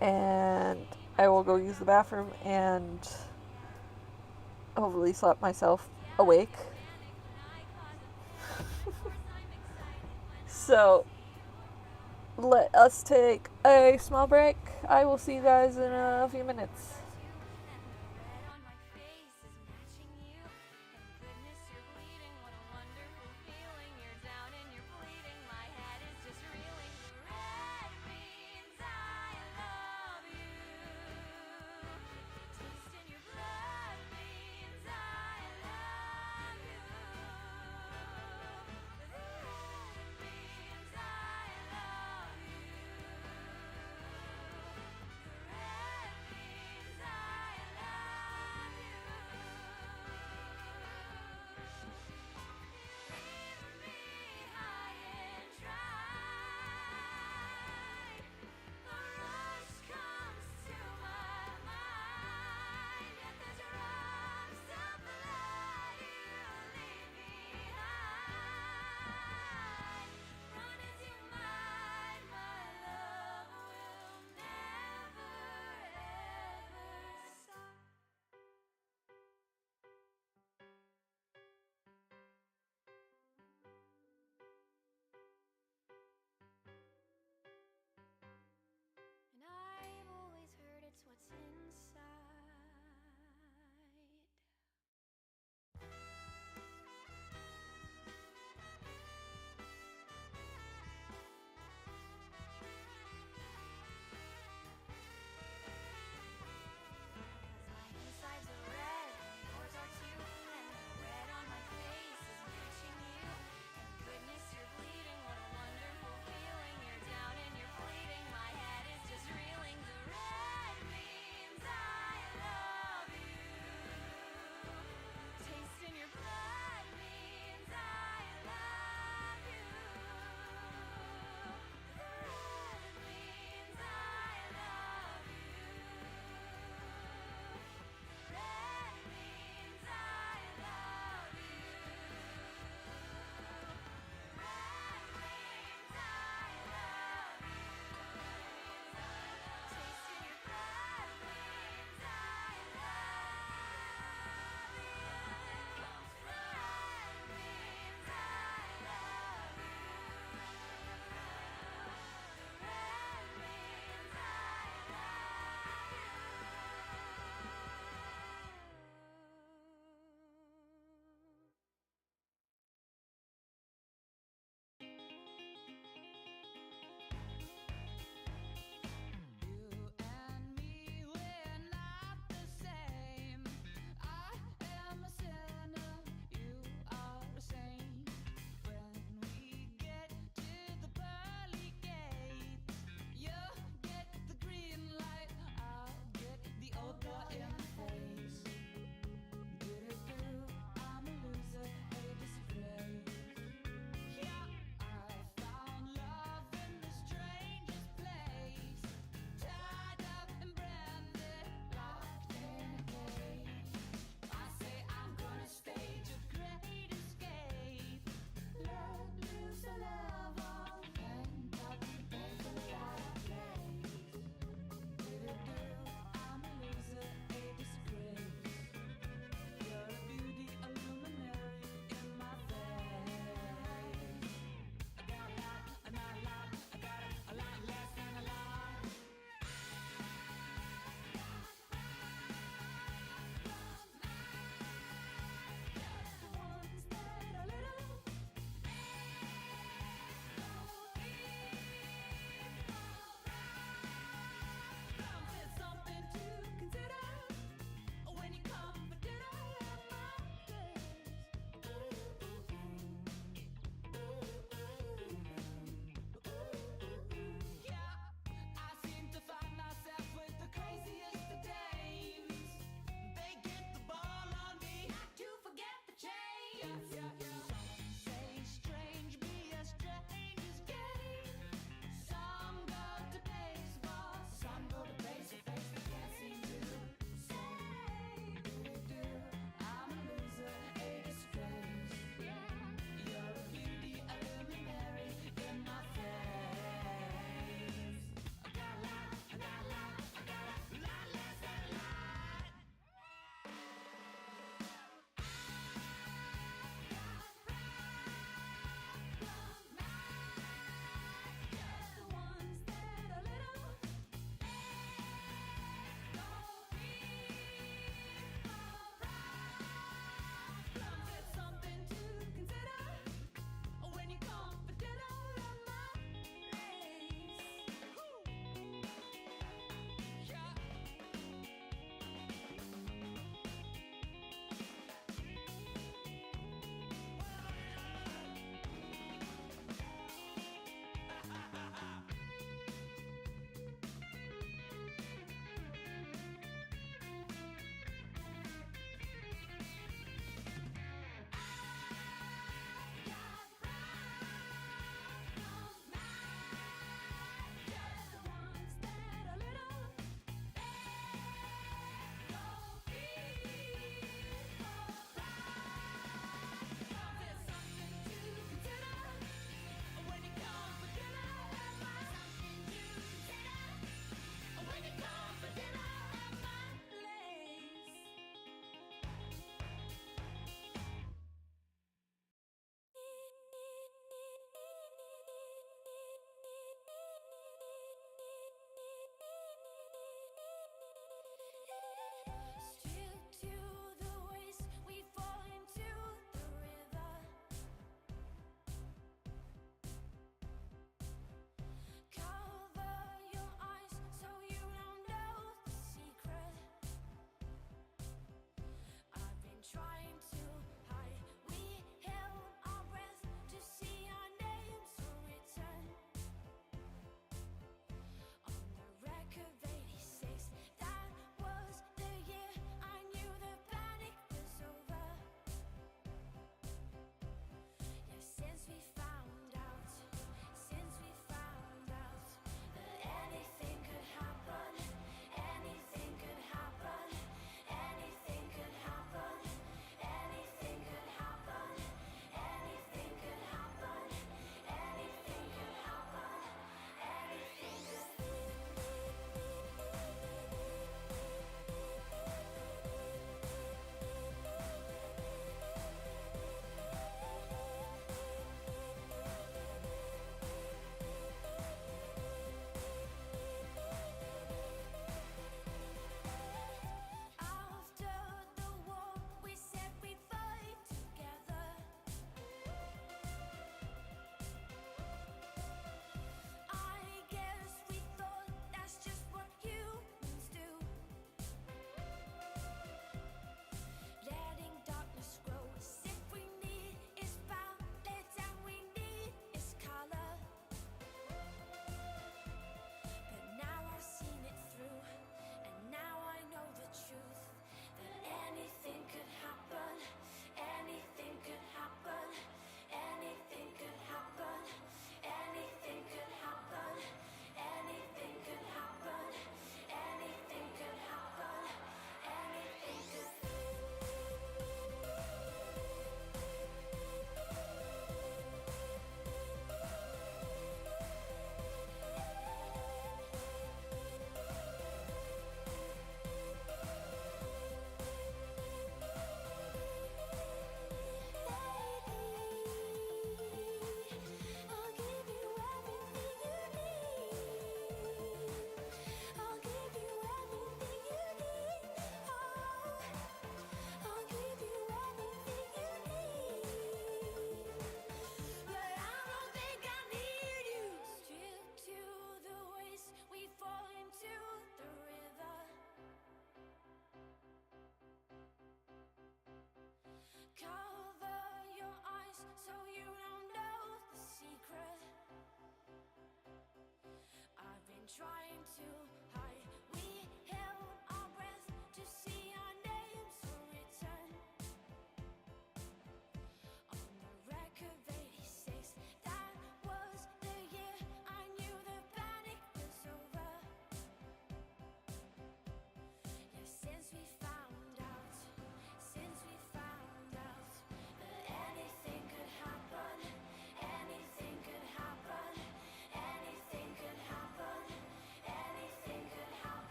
And I will go use the bathroom and hopefully slap myself awake. So, let us take a small break. I will see you guys in a few minutes. Some say strange be a stranger's game. Some go to baseball, some go to face to face. They can't seem to say who do. I'm a loser, a disgrace. You're a beauty, a luminary in my face. I got a lot, I got a lot, I got a lot less than a lot. I got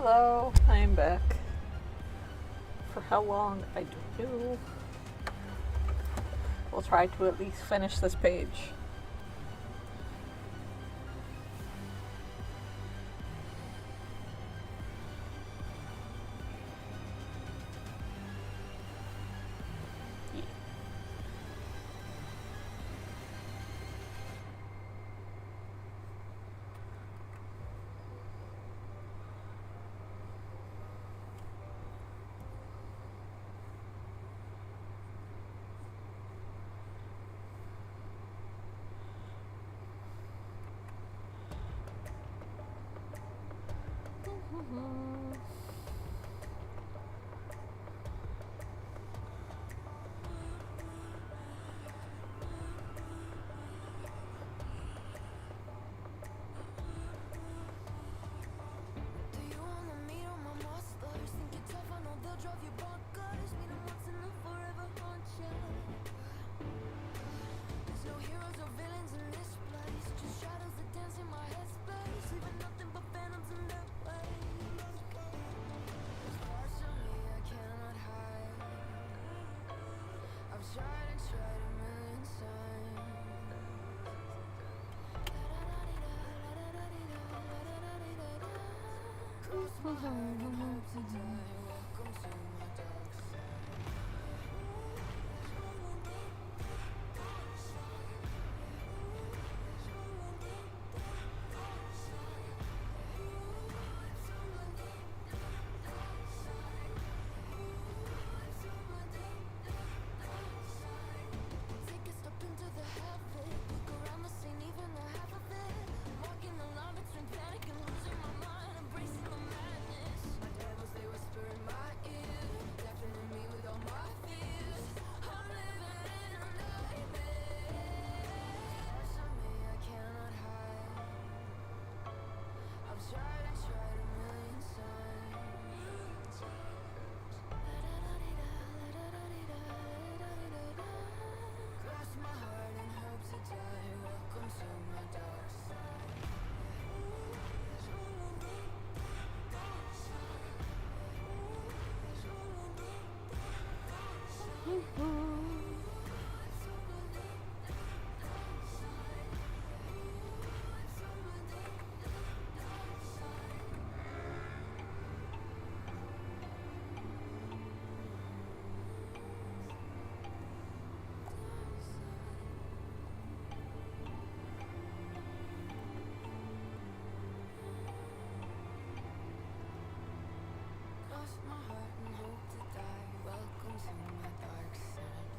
Hello, I am back. For how long, I don't know. We'll try to at least finish this page. Do you wanna meet all my monsters? Think you're tough, I know they'll drive you bonkers. Meet 'em once and they'll forever haunt you. There's no heroes or villains in this place, just shadows that dance in my headspace, leaving nothing but phantoms in their way. There's parts of me I cannot hide. I've tried and tried a million times. Cross my heart and hope to die. Welcome to my dark side. Take a step into the habit. Look around the scene, even the half of it. Walking the line between panic and losing my mind, embracing the madness. My devils, they whisper in my ear, deafening me with all my fears. I'm living in a nightmare. Parts of me I cannot hide. I've tried and tried a million times. Cross my heart and hope to die. Welcome to my dark side. Cross my heart and hope to die. Welcome to my dark side.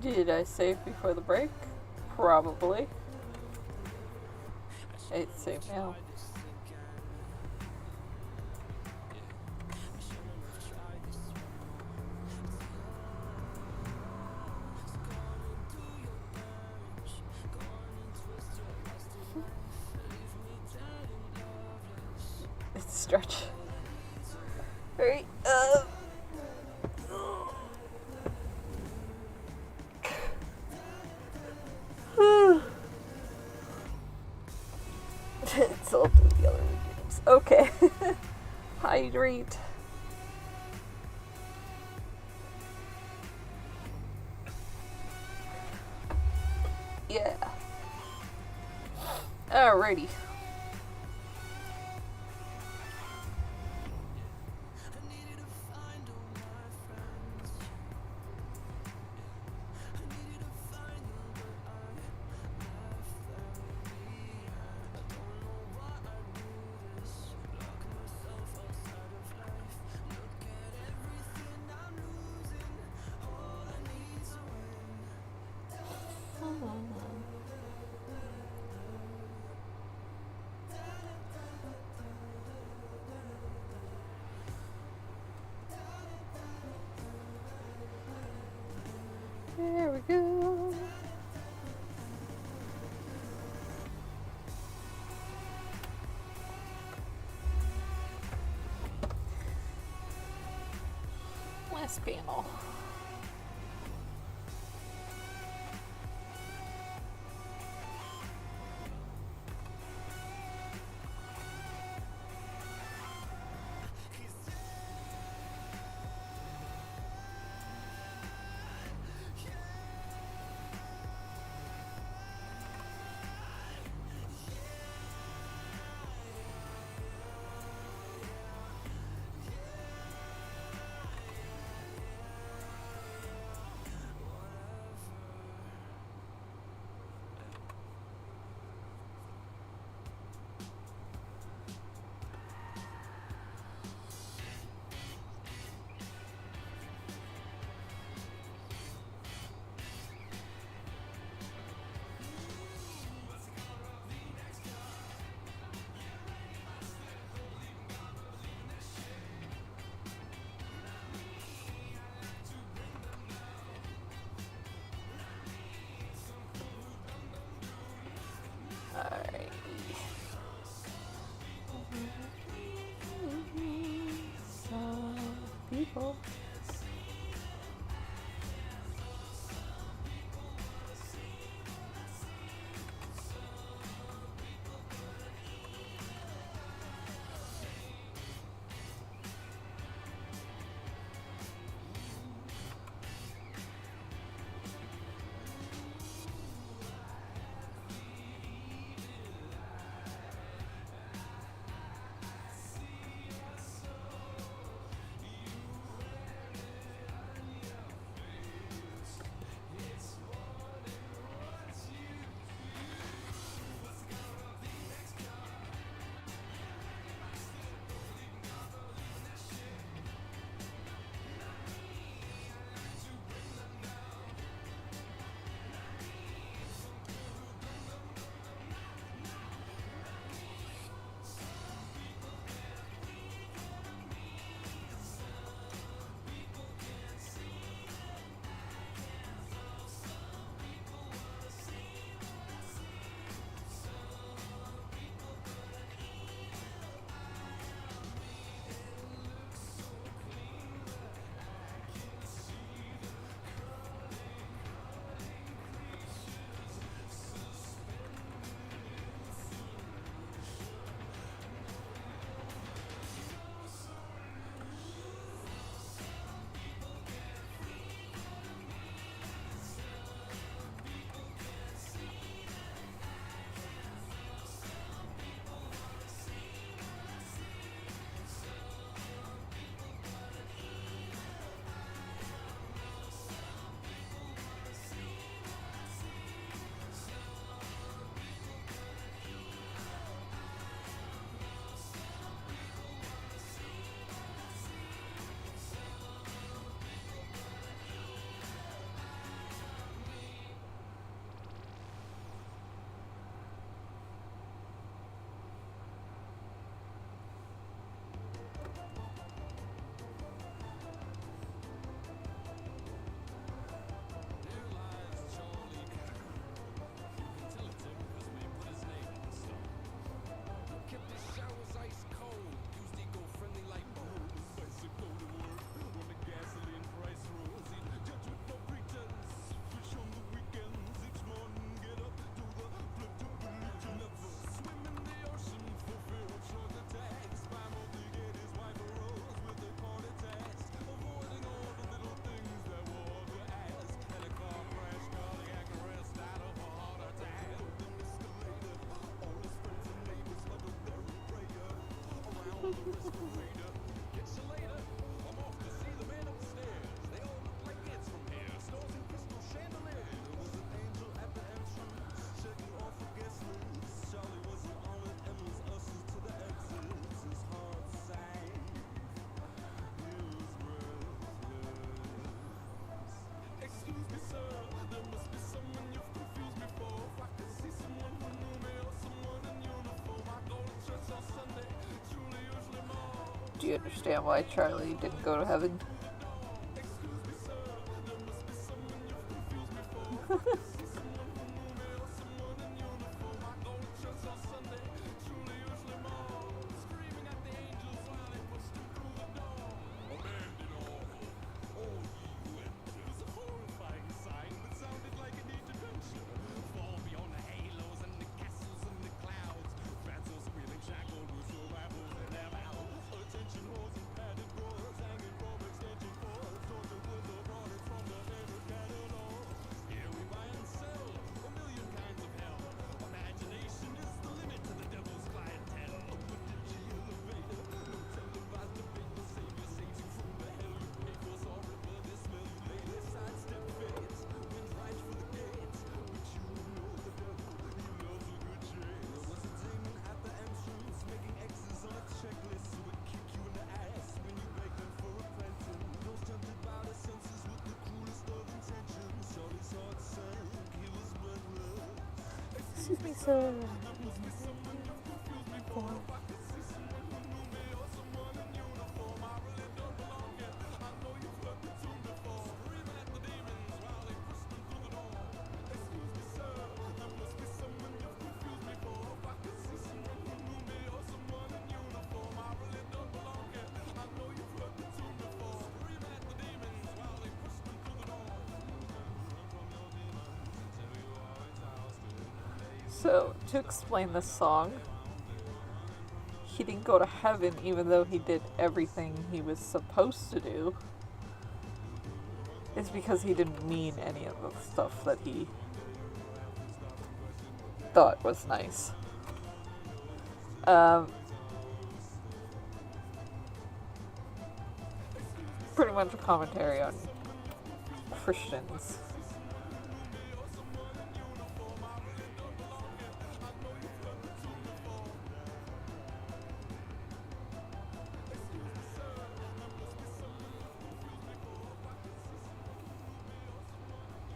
Did I save before the break? Probably. It's save now. It's stretch. Alright, it's all through the other games. Okay. Hydrate. Yeah. Alrighty. There we go. Last panel. Alright. Some people. Do you understand why Charlie didn't go to heaven? Excuse me, sir. So, to explain this song, he didn't go to heaven even though he did everything he was supposed to do. It's because he didn't mean any of the stuff that he thought was nice. Pretty much a commentary on Christians.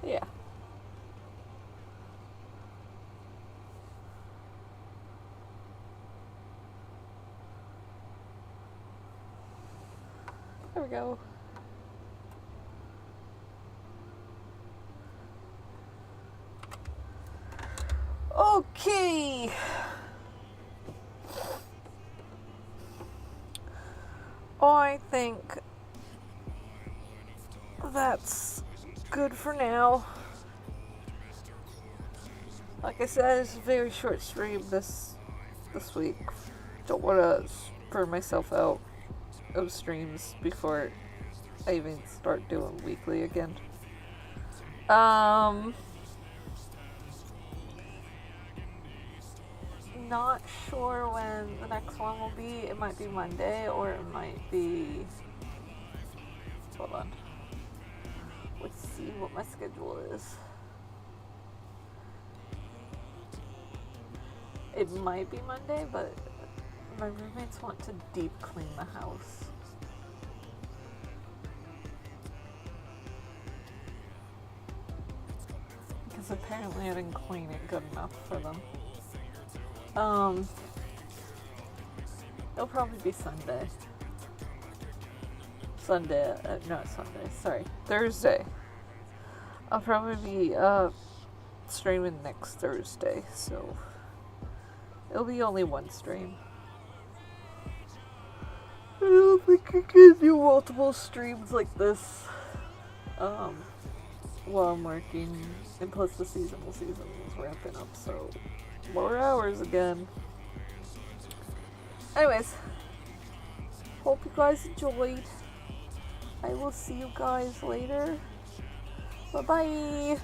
Yeah. There we go. Okay. I think that's good for now. Like I said, it's a very short stream this week. Don't want to burn myself out of streams before I even start doing weekly again. Not sure when the next one will be. It might be Monday or it might be... Hold on. Let's see what my schedule is. It might be Monday, but my roommates want to deep clean the house. Because apparently I didn't clean it good enough for them. It'll probably be Sunday. Not Sunday, sorry. Thursday. I'll probably be, streaming next Thursday, so it'll be only one stream. I don't think I can do multiple streams like this, while I'm working, and plus the seasonal season is ramping up, so more hours again. Anyways, hope you guys enjoyed. I will see you guys later. Bye bye.